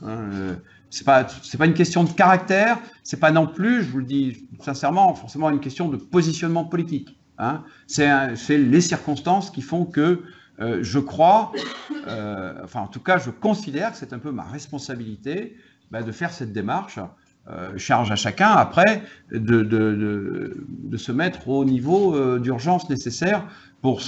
A: C'est pas une question de caractère, c'est pas non plus, je vous le dis sincèrement, forcément une question de positionnement politique. Hein. C'est les circonstances qui font que je crois, enfin en tout cas je considère que c'est un peu ma responsabilité de faire cette démarche. Charge à chacun après de se mettre au niveau d'urgence nécessaire pour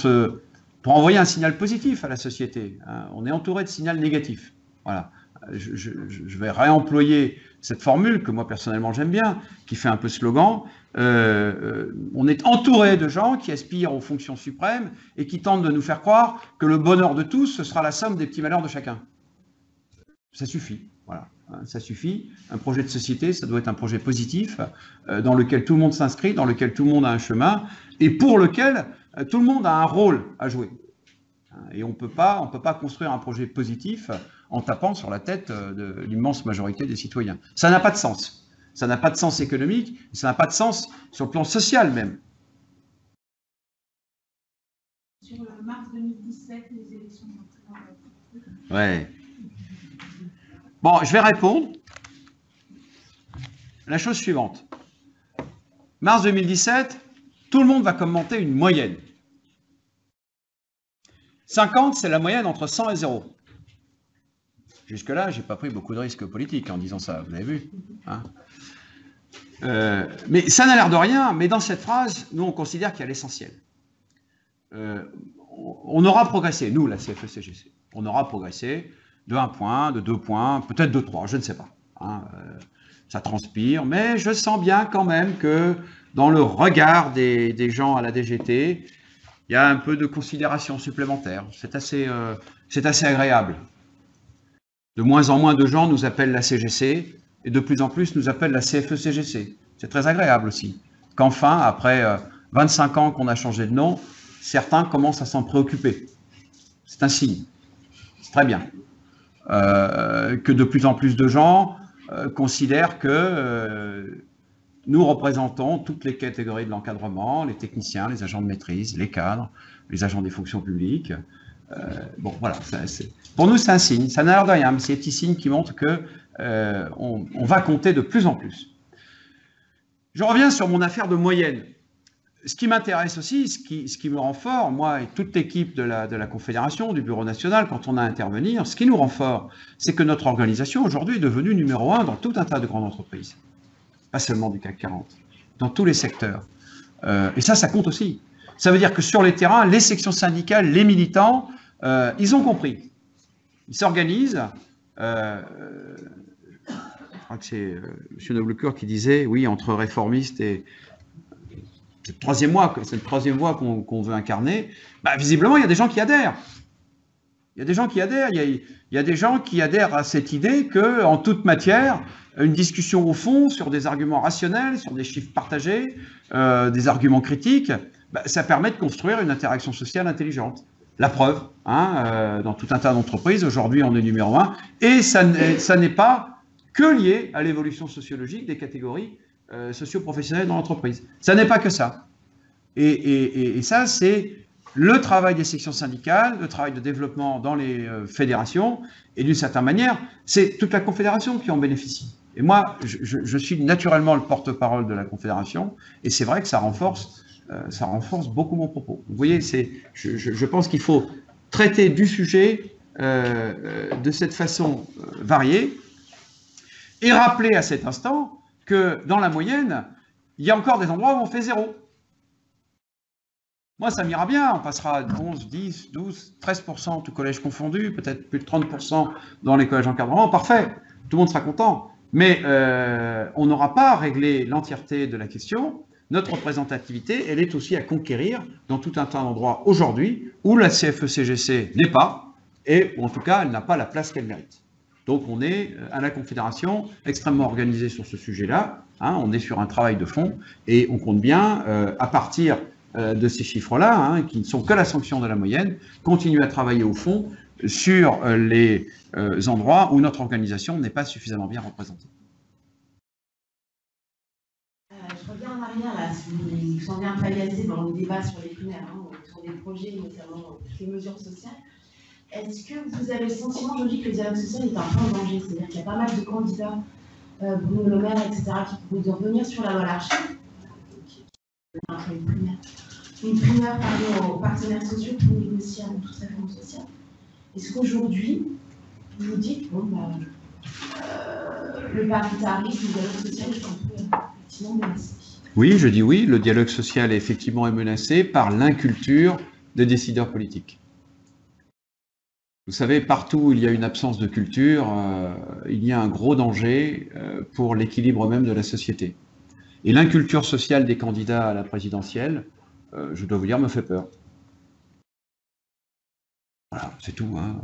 A: envoyer un signal positif à la société. Hein. On est entouré de signaux négatifs. Voilà. Je vais réemployer cette formule que moi personnellement j'aime bien, qui fait un peu slogan. On est entouré de gens qui aspirent aux fonctions suprêmes et qui tentent de nous faire croire que le bonheur de tous, ce sera la somme des petits malheurs de chacun. Ça suffit. Voilà. Ça suffit. Un projet de société, ça doit être un projet positif, dans lequel tout le monde s'inscrit, dans lequel tout le monde a un chemin, et pour lequel tout le monde a un rôle à jouer. Et on peut pas construire un projet positif en tapant sur la tête de l'immense majorité des citoyens. Ça n'a pas de sens. Ça n'a pas de sens économique, ça n'a pas de sens sur le plan social même.
D: Sur le mars 2017, les élections sont
A: Ouais. Bon, je vais répondre. La chose suivante. Mars 2017, tout le monde va commenter une moyenne. 50, c'est la moyenne entre 100 et 0. Jusque-là, je n'ai pas pris beaucoup de risques politiques en disant ça, vous avez vu. Hein. Mais ça n'a l'air de rien, mais dans cette phrase, nous, on considère qu'il y a l'essentiel. On aura progressé, nous, la CFE-CGC. On aura progressé de 1 point, de 2 points, peut-être de 3, je ne sais pas. Hein. Ça transpire, mais je sens bien quand même que dans le regard des gens à la DGT, il y a un peu de considération supplémentaire. C'est assez agréable. De moins en moins de gens nous appellent la CGC et de plus en plus nous appellent la CFE-CGC. C'est très agréable aussi. Qu'enfin, après 25 ans qu'on a changé de nom, certains commencent à s'en préoccuper. C'est un signe. C'est très bien. Que de plus en plus de gens considèrent que nous représentons toutes les catégories de l'encadrement, les techniciens, les agents de maîtrise, les cadres, les agents des fonctions publiques. Bon, voilà. Pour nous, c'est un signe. Ça n'a l'air de rien, mais c'est des petits signes qui montrent qu'on va compter de plus en plus. Je reviens sur mon affaire de moyenne. Ce qui m'intéresse aussi, ce qui me rend fort, moi et toute l'équipe de la Confédération, du Bureau national, quand on a à intervenir, ce qui nous rend fort, c'est que notre organisation aujourd'hui est devenue numéro 1 dans tout un tas de grandes entreprises. Pas seulement du CAC 40, dans tous les secteurs. Et ça compte aussi. Ça veut dire que sur les terrains, les sections syndicales, les militants, ils ont compris. Ils s'organisent. Je crois que c'est M. Noblecourt qui disait, oui, entre réformistes et... C'est le troisième voie qu'on veut incarner. Visiblement, il y a des gens qui adhèrent. Il y a des gens qui adhèrent. Il y a des gens qui adhèrent à cette idée qu'en toute matière, une discussion au fond sur des arguments rationnels, sur des chiffres partagés, des arguments critiques, ça permet de construire une interaction sociale intelligente. La preuve, hein, dans tout un tas d'entreprises, aujourd'hui on est numéro 1, et ça n'est pas que lié à l'évolution sociologique des catégories socio-professionnelles dans l'entreprise. Ça n'est pas que ça. Et ça, c'est le travail des sections syndicales, le travail de développement dans les fédérations, et d'une certaine manière, c'est toute la Confédération qui en bénéficie. Et moi, je suis naturellement le porte-parole de la Confédération, et c'est vrai que ça renforce beaucoup mon propos. Vous voyez, je pense qu'il faut traiter du sujet de cette façon variée, et rappeler à cet instant que dans la moyenne, il y a encore des endroits où on fait 0. Moi, ça m'ira bien, on passera à 11, 10, 12, 13%, tout collège confondu, peut-être plus de 30% dans les collèges encadrement, parfait, tout le monde sera content. Mais on n'aura pas réglé l'entièreté de la question. Notre représentativité, elle est aussi à conquérir dans tout un tas d'endroits aujourd'hui où la CFE-CGC n'est pas, et en tout cas, elle n'a pas la place qu'elle mérite. Donc on est à la Confédération extrêmement organisé sur ce sujet-là, hein, on est sur un travail de fond, et on compte bien, à partir de ces chiffres-là, hein, qui ne sont que la sanction de la moyenne, continuer à travailler au fond sur les endroits où notre organisation n'est pas suffisamment bien représentée.
E: Je reviens en arrière, là, si vous sentez un peu agacé dans le débat sur les primaires, hein, sur les projets, notamment les mesures sociales. Est-ce que vous avez le sentiment aujourd'hui que le dialogue social est un peu en danger? C'est-à-dire qu'il y a pas mal de candidats, Bruno Le Maire, etc., qui proposent de revenir sur la loi Larcher, une primaire aux partenaires sociaux pour négocier avec toute réforme sociale. Est-ce qu'aujourd'hui, vous vous dites, bon, le paritarisme, le dialogue social est un peu effectivement menacé?
A: Oui, je dis oui, le dialogue social est effectivement menacé par l'inculture des décideurs politiques. Vous savez, partout où il y a une absence de culture, il y a un gros danger pour l'équilibre même de la société. Et l'inculture sociale des candidats à la présidentielle, je dois vous dire, me fait peur. Voilà, c'est tout. Hein.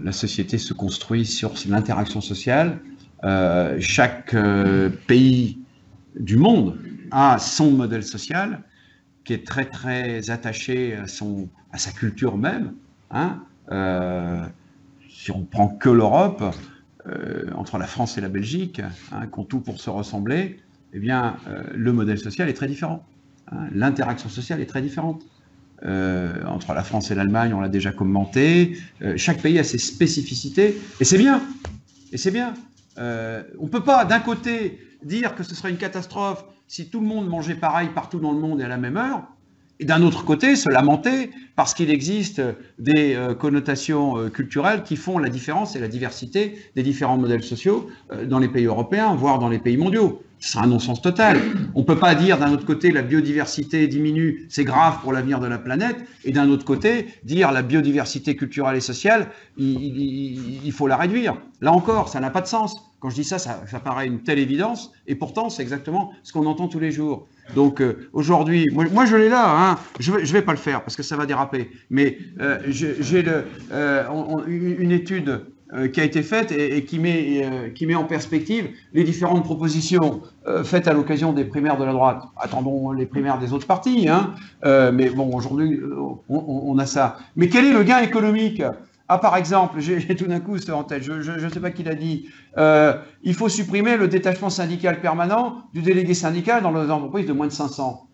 A: La société se construit sur l'interaction sociale. Chaque pays du monde a son modèle social qui est très très attaché à sa culture même. Hein. Si on prend que l'Europe, entre la France et la Belgique, hein, qui ont tout pour se ressembler, eh bien, le modèle social est très différent. Hein, l'interaction sociale est très différente. Entre la France et l'Allemagne, on l'a déjà commenté. Chaque pays a ses spécificités, et c'est bien. Et c'est bien. On ne peut pas, d'un côté, dire que ce serait une catastrophe si tout le monde mangeait pareil partout dans le monde et à la même heure, et d'un autre côté, se lamenter parce qu'il existe des connotations culturelles qui font la différence et la diversité des différents modèles sociaux dans les pays européens, voire dans les pays mondiaux. Ce sera un non-sens total. On ne peut pas dire d'un autre côté la biodiversité diminue, c'est grave pour l'avenir de la planète, et d'un autre côté dire la biodiversité culturelle et sociale, il faut la réduire. Là encore, ça n'a pas de sens. Quand je dis ça, ça paraît une telle évidence, et pourtant c'est exactement ce qu'on entend tous les jours. Donc aujourd'hui, moi je l'ai là, hein, je vais pas le faire parce que ça va déraper, mais j'ai une étude qui a été faite et qui met en perspective les différentes propositions faites à l'occasion des primaires de la droite. Attendons les primaires des autres partis, hein, mais bon, aujourd'hui, on a ça. Mais quel est le gain économique? Ah, par exemple, j'ai tout d'un coup ça en tête, je ne sais pas qui l'a dit, il faut supprimer le détachement syndical permanent du délégué syndical dans les entreprises de moins de 500.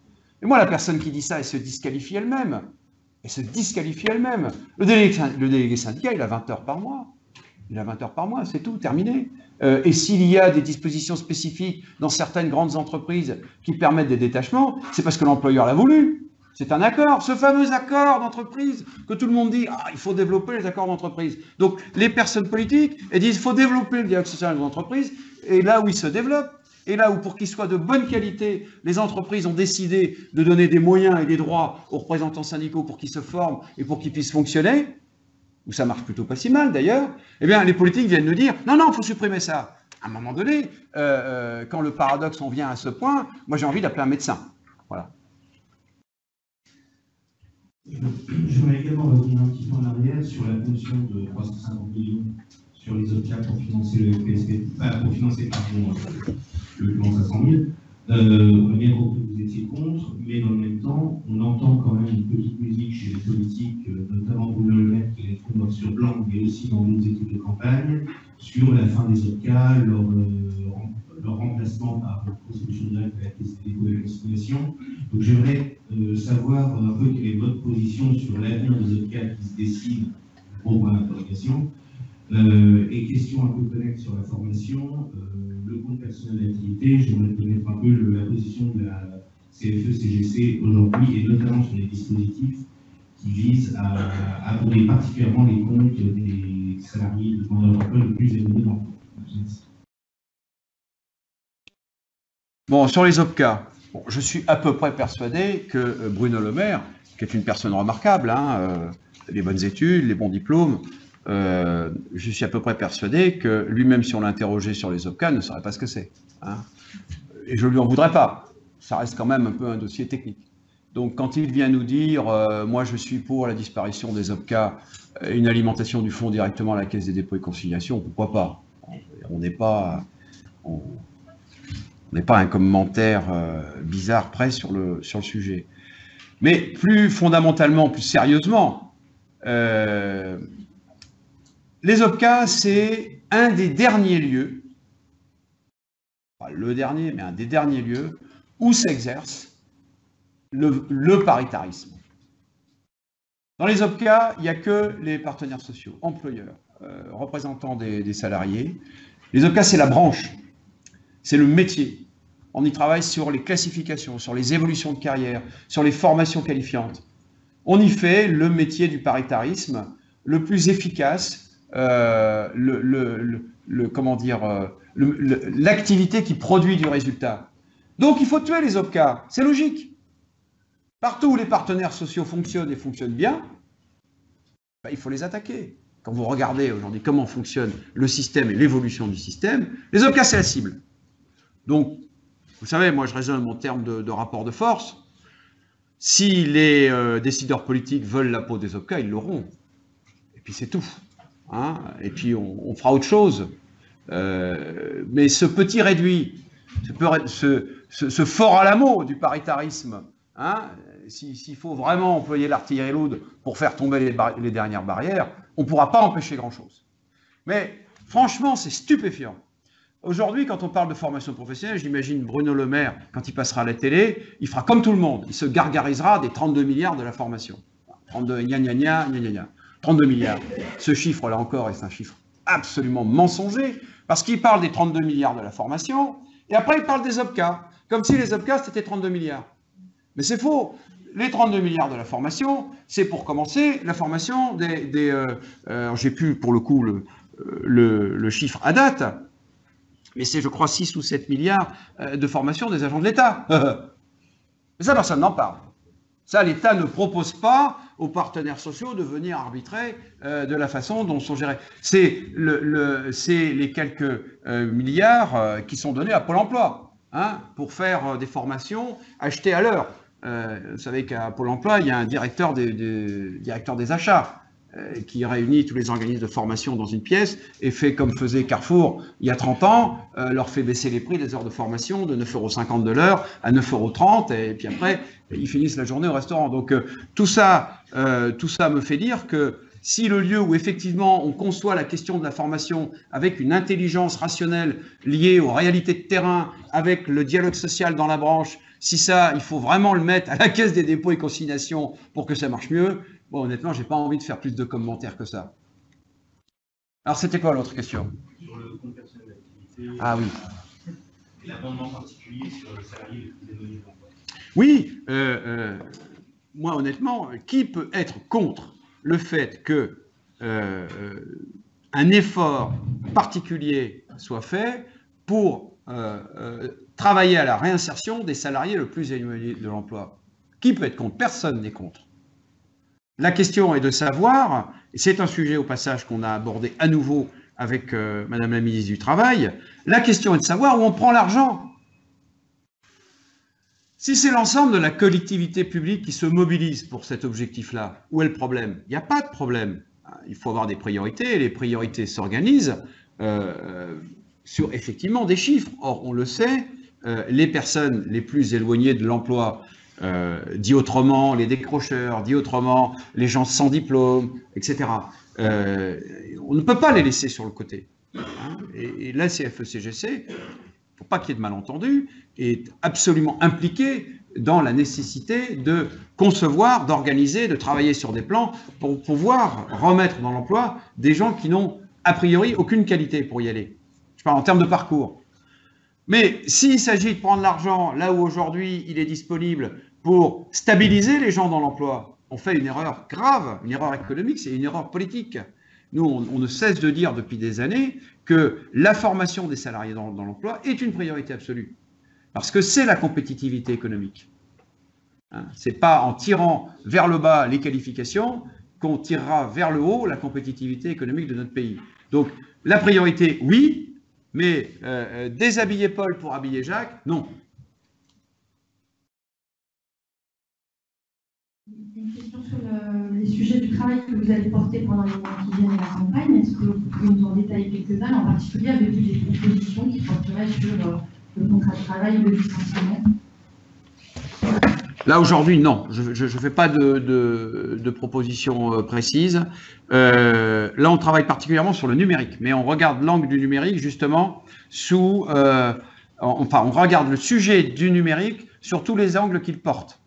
A: Et moi, la personne qui dit ça, elle se disqualifie elle-même. Elle se disqualifie elle-même. Le délégué syndical, il a 20 heures par mois. Il a 20 heures par mois, c'est tout, terminé. Et s'il y a des dispositions spécifiques dans certaines grandes entreprises qui permettent des détachements, c'est parce que l'employeur l'a voulu. C'est un accord, ce fameux accord d'entreprise que tout le monde dit, ah, il faut développer les accords d'entreprise. Donc les personnes politiques, elles disent, il faut développer le dialogue social des entreprises, et là où il se développe, et là où pour qu'il soit de bonne qualité, les entreprises ont décidé de donner des moyens et des droits aux représentants syndicaux pour qu'ils se forment et pour qu'ils puissent fonctionner, où ça marche plutôt pas si mal d'ailleurs, eh bien les politiques viennent nous dire, non, non, il faut supprimer ça. À un moment donné, quand le paradoxe en vient à ce point, moi j'ai envie d'appeler un médecin. Voilà.
F: J'aimerais également revenir un petit peu en arrière sur la notion de 350 millions sur les OPCA pour financer le PSP, pour financer le plan 500 000. On a bien compris que vous étiez contre, mais dans le même temps, on entend quand même une petite musique chez les politiques, notamment Bruno Le Maire qui est noir sur blanc, mais aussi dans nos équipes de campagne, sur la fin des OPCA, leur remplacement par une contribution directe à la caisse des dépôts et de la consignation. Donc j'aimerais savoir un peu quelle est votre position sur l'avenir des OPCA qui se décide pour l'interrogation. Et question un peu connecte sur la formation, le compte personnel d'activité, j'aimerais connaître un peu la position de la CFE-CGC aujourd'hui, et notamment sur les dispositifs qui visent à abonder particulièrement les comptes des salariés de demandeurs d'emploi le plus éloignés d'emploi.
A: Bon, sur les OPCA, Bon, je suis à peu près persuadé que Bruno Le Maire, qui est une personne remarquable, les bonnes études, les bons diplômes, je suis à peu près persuadé que lui-même, si on l'interrogeait sur les OPCA, ne saurait pas ce que c'est. Et je ne lui en voudrais pas. Ça reste quand même un peu un dossier technique. Donc quand il vient nous dire moi je suis pour la disparition des OPCA, une alimentation du fonds directement à la Caisse des dépôts et consignations, pourquoi pas? On n'est pas un commentaire bizarre près sur le sujet. Mais plus fondamentalement, plus sérieusement, les OPCA, c'est un des derniers lieux, pas le dernier, mais un des derniers lieux où s'exerce le paritarisme. Dans les OPCA, il n'y a que les partenaires sociaux, employeurs, représentants des salariés. Les OPCA, c'est la branche, c'est le métier. On y travaille sur les classifications, sur les évolutions de carrière, sur les formations qualifiantes. On y fait le métier du paritarisme le plus efficace, l'activité qui produit du résultat. Donc il faut tuer les OPCA, c'est logique. Partout où les partenaires sociaux fonctionnent et fonctionnent bien, il faut les attaquer. Quand vous regardez aujourd'hui comment fonctionne le système et l'évolution du système, les OPCA, c'est la cible. Donc, vous savez, moi je raisonne en termes de rapport de force. Si les décideurs politiques veulent la peau des OPCA, ils l'auront. Et puis c'est tout. Et puis on fera autre chose. Mais ce petit réduit, ce fort à l'amour du paritarisme, s'il faut vraiment employer l'artillerie lourde pour faire tomber les dernières barrières, on ne pourra pas empêcher grand-chose. Mais franchement, c'est stupéfiant. Aujourd'hui, quand on parle de formation professionnelle, j'imagine Bruno Le Maire, quand il passera à la télé, il fera comme tout le monde. Il se gargarisera des 32 milliards de la formation. 32 milliards. Ce chiffre-là encore est un chiffre absolument mensonger, parce qu'il parle des 32 milliards de la formation, et après il parle des OPCA, comme si les OPCA c'était 32 milliards. Mais c'est faux. Les 32 milliards de la formation, c'est pour commencer la formation j'ai plus pour le coup le chiffre à date, mais c'est je crois 6 ou 7 milliards de formation des agents de l'État. Mais ça, personne n'en parle. Ça, l'État ne propose pas aux partenaires sociaux de venir arbitrer de la façon dont sont gérés. C'est les quelques milliards qui sont donnés à Pôle emploi pour faire des formations achetées à l'heure. Vous savez qu'à Pôle emploi, il y a un directeur des achats qui réunit tous les organismes de formation dans une pièce et fait comme faisait Carrefour il y a 30 ans, leur fait baisser les prix des heures de formation de 9,50 € de l'heure à 9,30 € et puis après, ils finissent la journée au restaurant. Donc tout ça me fait dire que si le lieu où effectivement on conçoit la question de la formation avec une intelligence rationnelle liée aux réalités de terrain, avec le dialogue social dans la branche, si ça, il faut vraiment le mettre à la Caisse des dépôts et consignations pour que ça marche mieux, bon, honnêtement, j'ai pas envie de faire plus de commentaires que ça. Alors, c'était quoi l'autre question?
F: Sur le compte personnel d'activité.
A: Ah oui.
F: Et l'abondement particulier sur le salarié le plus éloigné de l'emploi.
A: Oui, moi, honnêtement, qui peut être contre le fait que un effort particulier soit fait pour travailler à la réinsertion des salariés le plus éloignés de l'emploi? Qui peut être contre? Personne n'est contre. La question est de savoir, et c'est un sujet au passage qu'on a abordé à nouveau avec Madame la ministre du Travail, la question est de savoir où on prend l'argent. Si c'est l'ensemble de la collectivité publique qui se mobilise pour cet objectif-là, où est le problème? Il n'y a pas de problème. Il faut avoir des priorités, et les priorités s'organisent sur effectivement des chiffres. Or, on le sait, les personnes les plus éloignées de l'emploi, dit autrement les décrocheurs, dit autrement les gens sans diplôme, etc. On ne peut pas les laisser sur le côté. Et la CFE-CGC, il ne faut pas qu'il y ait de malentendus, est absolument impliquée dans la nécessité de concevoir, d'organiser, de travailler sur des plans pour pouvoir remettre dans l'emploi des gens qui n'ont a priori aucune qualité pour y aller. Je parle en termes de parcours. Mais s'il s'agit de prendre l'argent là où aujourd'hui il est disponible pour stabiliser les gens dans l'emploi, on fait une erreur grave, une erreur économique, c'est une erreur politique. Nous, on ne cesse de dire depuis des années que la formation des salariés dans l'emploi est une priorité absolue. Parce que c'est la compétitivité économique. Ce n'est pas en tirant vers le bas les qualifications qu'on tirera vers le haut la compétitivité économique de notre pays. Donc, la priorité, oui, mais déshabiller Paul pour habiller Jacques, non.
G: Une question sur les sujets du travail que vous allez porter pendant les mois qui viennent à la campagne. Est-ce que vous pouvez nous en détailler quelques-uns? En particulier, avez-vous des propositions qui porteraient sur le contrat de travail, le licenciement?
A: Là, aujourd'hui, non. Je ne fais pas de propositions précises. Là, on travaille particulièrement sur le numérique, mais on regarde l'angle du numérique, justement, on regarde le sujet du numérique sur tous les angles qu'il porte,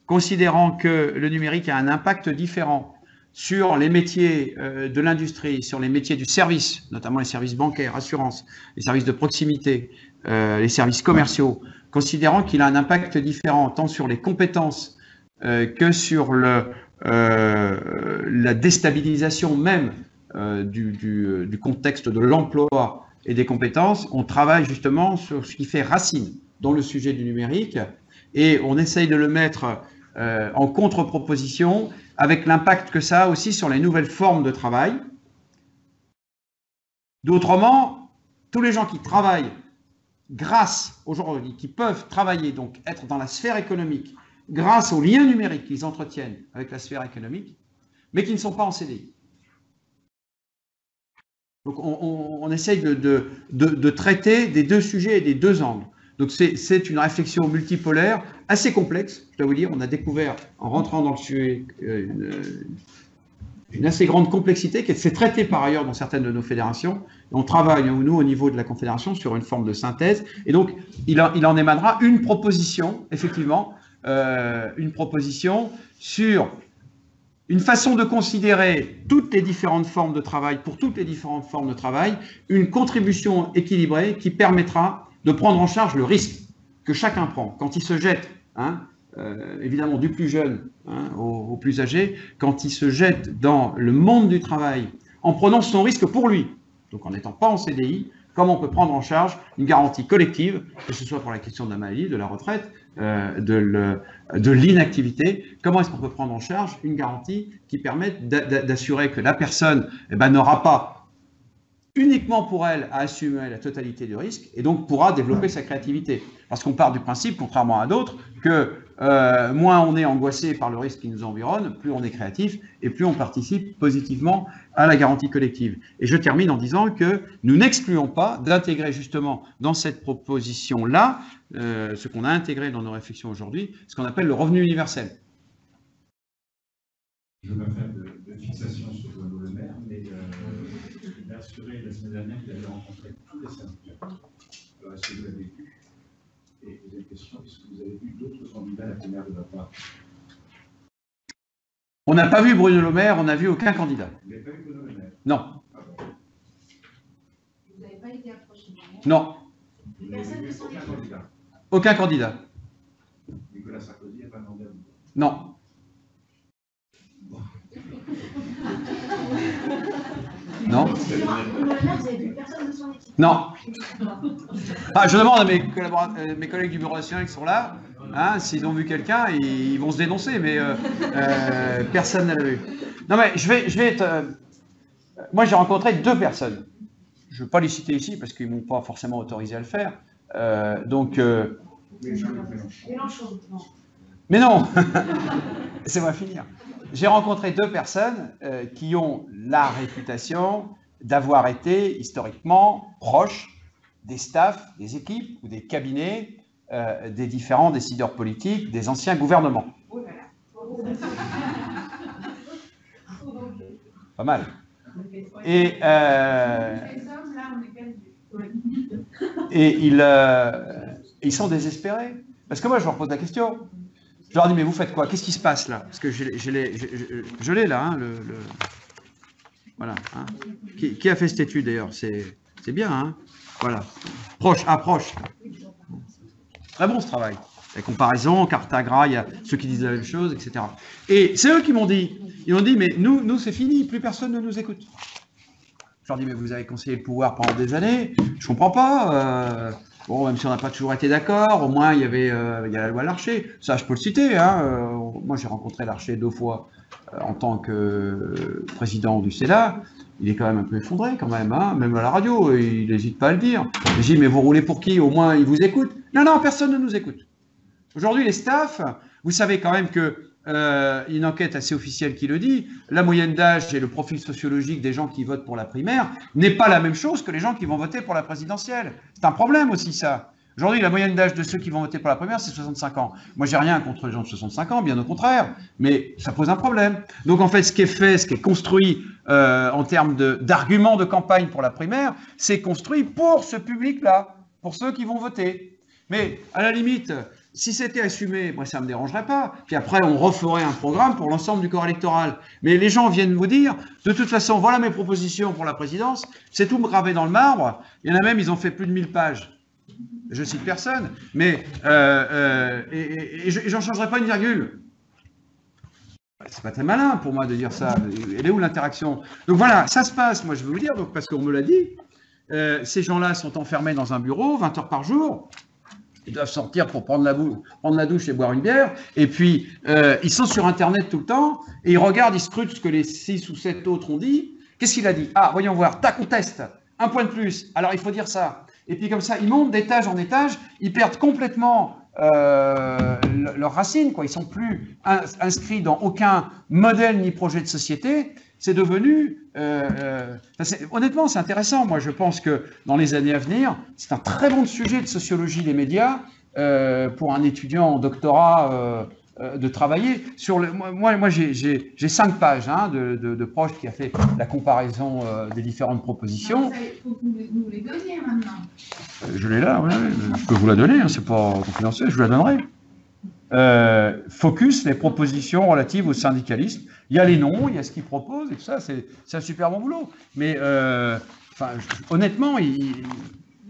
A: considérant que le numérique a un impact différent sur les métiers de l'industrie, sur les métiers du service, notamment les services bancaires, assurances, les services de proximité, les services commerciaux, considérant qu'il a un impact différent tant sur les compétences que sur la déstabilisation même du contexte de l'emploi et des compétences. On travaille justement sur ce qui fait racine dans le sujet du numérique et on essaye de le mettre en contre-proposition avec l'impact que ça a aussi sur les nouvelles formes de travail. D'autrement, tous les gens qui travaillent grâce aujourd'hui, qui peuvent travailler, donc être dans la sphère économique, grâce aux liens numériques qu'ils entretiennent avec la sphère économique, mais qui ne sont pas en CDI. Donc on essaye de traiter des deux sujets et des deux angles. Donc c'est une réflexion multipolaire, assez complexe, je dois vous dire. On a découvert, en rentrant dans le sujet, une assez grande complexité qui s'est traitée par ailleurs dans certaines de nos fédérations. On travaille, nous, au niveau de la Confédération, sur une forme de synthèse. Et donc, il en émanera une proposition, effectivement, une proposition sur une façon de considérer toutes les différentes formes de travail, pour toutes les différentes formes de travail, une contribution équilibrée qui permettra de prendre en charge le risque que chacun prend quand il se jette, évidemment du plus jeune au plus âgé, quand il se jette dans le monde du travail en prenant son risque pour lui, donc en n'étant pas en CDI, comment on peut prendre en charge une garantie collective, que ce soit pour la question de la maladie, de la retraite, de l'inactivité, comment est-ce qu'on peut prendre en charge une garantie qui permette d'assurer que la personne n'aura pas uniquement pour elle à assumer la totalité du risque et donc pourra développer sa créativité. Parce qu'on part du principe, contrairement à d'autres, que moins on est angoissé par le risque qui nous environne, plus on est créatif et plus on participe positivement à la garantie collective. Et je termine en disant que nous n'excluons pas d'intégrer justement dans cette proposition-là, ce qu'on a intégré dans nos réflexions aujourd'hui, ce qu'on appelle le revenu universel.
B: Je ne veux pas faire de fixation sur Bruno Le Maire, mais je l'ai assuré la semaine dernière qu'il avait rencontré tous les syndicats. Alors, est-ce que vous l'avez vu? Et deuxième question, est-ce que vous avez vu d'autres candidats à la primaire de votre part?
A: On n'a pas vu Bruno Le Maire, on n'a vu aucun candidat.
B: Vous n'avez pas vu Bruno Le Maire?
A: Non.
B: Ah bon.
D: Vous n'avez pas été approché?
A: Non.
B: Vous n'avez vu aucun candidat?
A: Aucun candidat.
B: Nicolas Sarkozy n'a pas demandé à vous?
A: Non. Non. Non. Ah, je demande à mes collègues du bureau national qui sont là, s'ils ont vu quelqu'un, ils vont se dénoncer, mais personne ne l'a vu. Non, mais je vais être... moi, j'ai rencontré deux personnes. Je ne vais pas les citer ici parce qu'ils ne m'ont pas forcément autorisé à le faire. Mais non. Laissez-moi finir. J'ai rencontré deux personnes qui ont la réputation d'avoir été historiquement proches des staffs, des équipes ou des cabinets des différents décideurs politiques des anciens gouvernements. Pas mal. Et ils sont désespérés. Parce que moi, je leur pose la question. Je leur dis, mais vous faites quoi? Qu'est-ce qui se passe là? Parce que je l'ai là, voilà. Qui a fait cette étude d'ailleurs? C'est bien, voilà. Proche. Très bon ce travail. La comparaison, Cartagra, il y a ceux qui disent la même chose, etc. Et c'est eux qui m'ont dit, ils m'ont dit, mais nous c'est fini, plus personne ne nous écoute. Je leur dis, mais vous avez conseillé le pouvoir pendant des années, je comprends pas. Bon, même si on n'a pas toujours été d'accord, au moins il y a la loi Larcher. Ça, je peux le citer. Hein. Moi, j'ai rencontré Larcher 2 fois en tant que président du Sénat. Il est quand même un peu effondré, quand même. Hein. Même à la radio, il n'hésite pas à le dire. Je dis, mais vous roulez pour qui? Au moins, il vous écoute. Non, non, personne ne nous écoute. Aujourd'hui, les staffs, vous savez quand même que une enquête assez officielle qui le dit, la moyenne d'âge et le profil sociologique des gens qui votent pour la primaire n'est pas la même chose que les gens qui vont voter pour la présidentielle. C'est un problème aussi, ça. Aujourd'hui, la moyenne d'âge de ceux qui vont voter pour la primaire, c'est 65 ans. Moi, j'ai rien contre les gens de 65 ans, bien au contraire, mais ça pose un problème. Donc, en fait, ce qui est fait, ce qui est construit en termes d'arguments de campagne pour la primaire, c'est construit pour ce public-là, pour ceux qui vont voter. Mais, à la limite, si c'était assumé, moi, ça ne me dérangerait pas. Puis après, on referait un programme pour l'ensemble du corps électoral. Mais les gens viennent vous dire, de toute façon, voilà mes propositions pour la présidence, c'est tout gravé dans le marbre. Il y en a même, ils ont fait plus de 1000 pages. Je cite personne, mais j'en changerai pas une virgule. C'est pas très malin pour moi de dire ça. Elle est où l'interaction? Donc voilà, ça se passe, moi je veux vous dire, donc, parce qu'on me l'a dit, ces gens-là sont enfermés dans un bureau 20 heures par jour. Ils doivent sortir pour prendre la douche et boire une bière. Et puis, ils sont sur Internet tout le temps. Et ils regardent, ils scrutent ce que les 6 ou 7 autres ont dit. Qu'est-ce qu'il a dit? Ah, voyons voir. Tac, on teste. Un point de plus. Alors, il faut dire ça. Et puis, comme ça, ils montent d'étage en étage. Ils perdent complètement leurs racines, quoi. Ils ne sont plus inscrits dans aucun modèle ni projet de société. C'est devenu... honnêtement, c'est intéressant. Moi, je pense que dans les années à venir, c'est un très bon sujet de sociologie des médias pour un étudiant en doctorat de travailler. Moi j'ai 5 pages hein, de proche qui a fait la comparaison des différentes propositions.
D: Il faut que vous nous les donniez maintenant.
A: Je l'ai là, oui. Je peux vous la donner, hein, c'est pas confidentiel, je vous la donnerai. Focus, les propositions relatives au syndicalisme. Il y a les noms, il y a ce qu'ils proposent et tout ça, c'est un super bon boulot. Mais honnêtement,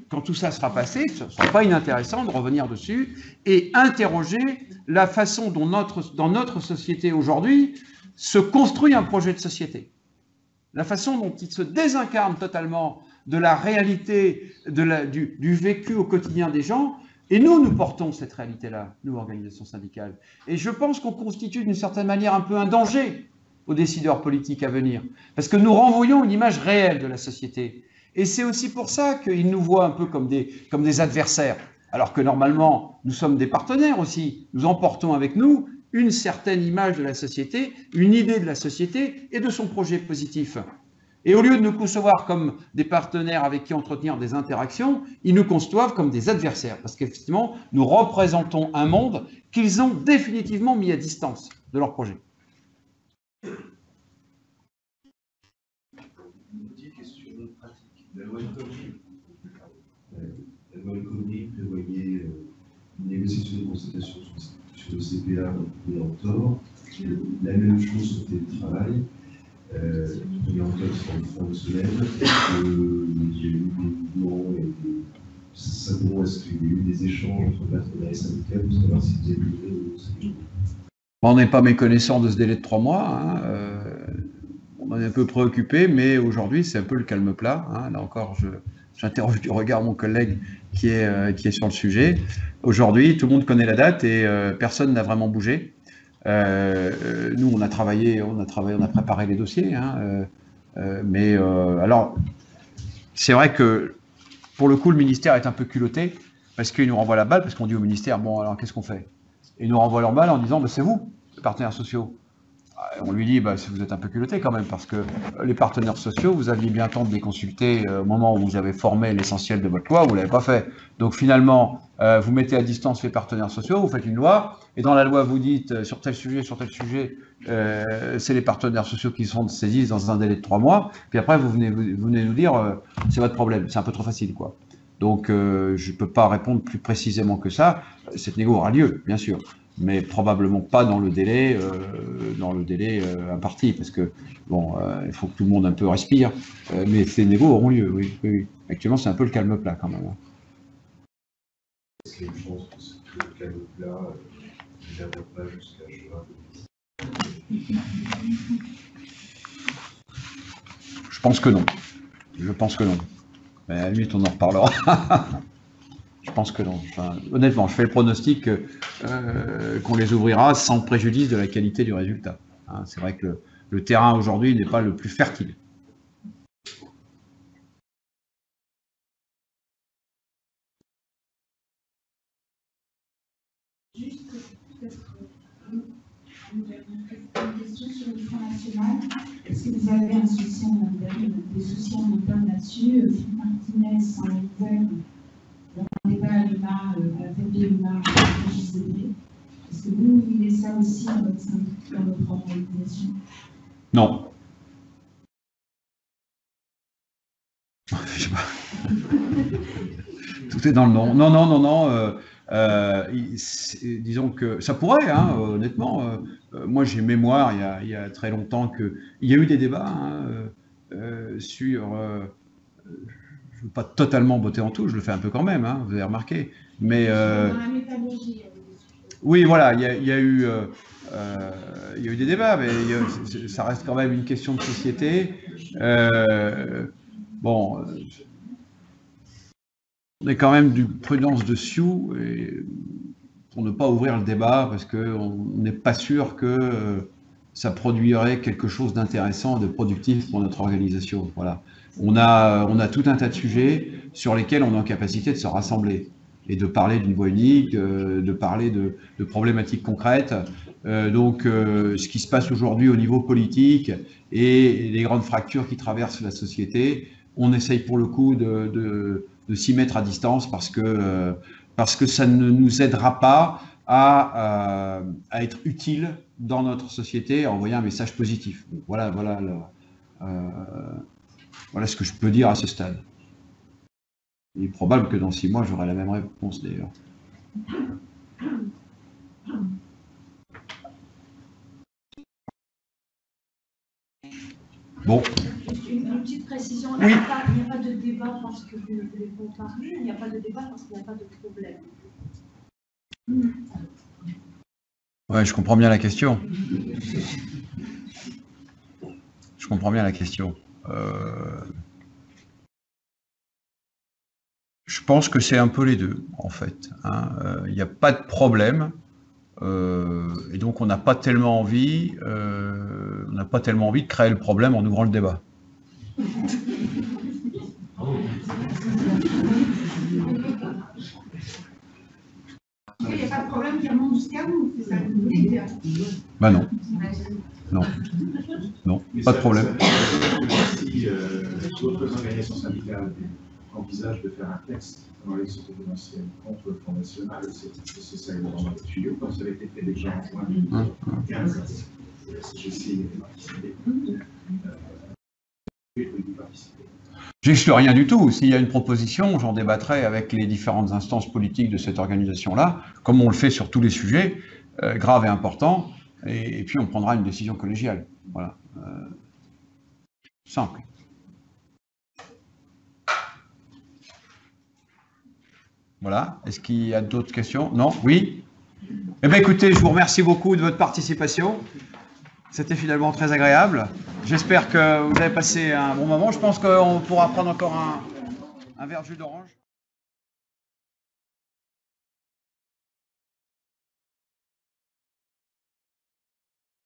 A: quand tout ça sera passé, ce ne sera pas inintéressant de revenir dessus et interroger la façon dont dans notre société aujourd'hui se construit un projet de société. La façon dont il se désincarne totalement de la réalité, du vécu au quotidien des gens. Et nous portons cette réalité-là, nous, organisations syndicales. Et je pense qu'on constitue d'une certaine manière un peu un danger aux décideurs politiques à venir. Parce que nous renvoyons une image réelle de la société. Et c'est aussi pour ça qu'ils nous voient un peu comme des adversaires. Alors que normalement, nous sommes des partenaires aussi. Nous emportons avec nous une certaine image de la société, une idée de la société et de son projet positif. Et au lieu de nous concevoir comme des partenaires avec qui entretenir des interactions, ils nous conçoivent comme des adversaires. Parce qu'effectivement, nous représentons un monde qu'ils ont définitivement mis à distance de leur projet.
C: Une petite question pratique. La loi El Khomri prévoyait une négociation de constatation sur le CPA et en tort. La même chose sur le télétravail. Et en fait, sur le fin de semaine, il y a eu des mouvements et simplement, est-ce qu'il y a eu des échanges entre partenaires et syndicats pour savoir si vous avez eu
A: On n'est pas méconnaissant de ce délai de 3 mois. Hein. On en est un peu préoccupé, mais aujourd'hui, c'est un peu le calme plat. Hein. Là encore, j'interroge du regard mon collègue qui est sur le sujet. Aujourd'hui, tout le monde connaît la date et personne n'a vraiment bougé. Nous, on a préparé les dossiers, hein, mais alors, c'est vrai que pour le coup, le ministère est un peu culotté parce qu'il nous renvoie la balle, parce qu'on dit au ministère, bon, alors qu'est-ce qu'on fait? Et ils nous renvoient leur balle en disant, bah, c'est vous, les partenaires sociaux. On lui dit, bah, vous êtes un peu culotté quand même, parce que les partenaires sociaux, vous aviez bien temps de les consulter au moment où vous avez formé l'essentiel de votre loi, vous ne l'avez pas fait. Donc finalement, vous mettez à distance les partenaires sociaux, vous faites une loi, et dans la loi, vous dites, sur tel sujet, c'est les partenaires sociaux qui sont saisis dans un délai de 3 mois, puis après, vous venez nous dire, c'est votre problème, c'est un peu trop facile, quoi. Donc, je ne peux pas répondre plus précisément que ça. Cette négo aura lieu, bien sûr, mais probablement pas dans le délai imparti, parce que bon, il faut que tout le monde un peu respire, mais ces négos auront lieu, oui. Actuellement, c'est un peu le calme plat quand même.
C: Est-ce qu'il y a une chance que ce calme plat ne viendra pas jusqu'à juin?
A: Je pense que non. Mais à la limite, on en reparlera. Je pense que non. Enfin, honnêtement, je fais le pronostic qu'on les ouvrira sans préjudice de la qualité du résultat. Hein, c'est vrai que le terrain aujourd'hui n'est pas le plus fertile.
D: Juste peut-être une question sur le Front National. Est-ce que vous avez un souci des soucis en interne là-dessus? Philippe Martinez, Saint-Lézère, dans un débat à l'UMA, à la fête de l'UMA, à JCD. Est-ce que vous vivez ça aussi dans votre organisation?
A: Non. Je sais pas. Tout est dans le nom. Non, non, non, non. Disons que ça pourrait, hein, honnêtement. Moi, j'ai mémoire, il y a très longtemps, qu'il y a eu des débats hein, sur... je ne veux pas totalement botter en touche, je le fais un peu quand même, hein, vous avez remarqué. Mais,
D: dans la métallurgie.
A: oui, voilà, il y a eu des débats, mais ça reste quand même une question de société. Bon... on est quand même d'une prudence de Sioux pour ne pas ouvrir le débat parce qu'on n'est pas sûr que ça produirait quelque chose d'intéressant et de productif pour notre organisation. Voilà. On a tout un tas de sujets sur lesquels on est en capacité de se rassembler et de parler d'une voie unique, de parler de problématiques concrètes. Donc, ce qui se passe aujourd'hui au niveau politique et les grandes fractures qui traversent la société, on essaye pour le coup de s'y mettre à distance parce que ça ne nous aidera pas à être utile dans notre société, à envoyer un message positif. Voilà ce que je peux dire à ce stade. Il est probable que dans 6 mois, j'aurai la même réponse d'ailleurs. Bon.
H: Une petite précision,
A: oui.
H: Il n'y a pas de débat parce que vous ne voulez pas parler, il n'y a pas de débat parce qu'il n'y a pas de problème.
A: Ouais, je comprends bien la question. Je comprends bien la question. Je pense que c'est un peu les deux, en fait. Hein. Il n'y a pas de problème. Et donc on n'a pas tellement envie, de créer le problème en ouvrant le débat.
D: Il n'y a pas de problème qui remonte jusqu'à vous, c'est ça que vous voulez dire?
A: Ben non. Non. Non,
B: mais
A: pas de problème.
B: Si d'autres organisations syndicales envisagent de faire un texte dans l'élection présidentielle contre le Front National, c'est ça dans notre tuyau, comme ça avait été fait déjà en juin 2015, la CGC y avait participé.
A: J'exclus rien du tout. S'il y a une proposition, j'en débattrai avec les différentes instances politiques de cette organisation-là, comme on le fait sur tous les sujets graves et importants, et puis on prendra une décision collégiale. Voilà. Simple. Voilà. Est-ce qu'il y a d'autres questions? Non? Oui? Eh bien, écoutez, je vous remercie beaucoup de votre participation. C'était finalement très agréable. J'espère que vous avez passé un bon moment. Je pense qu'on pourra prendre encore un verre de jus d'orange.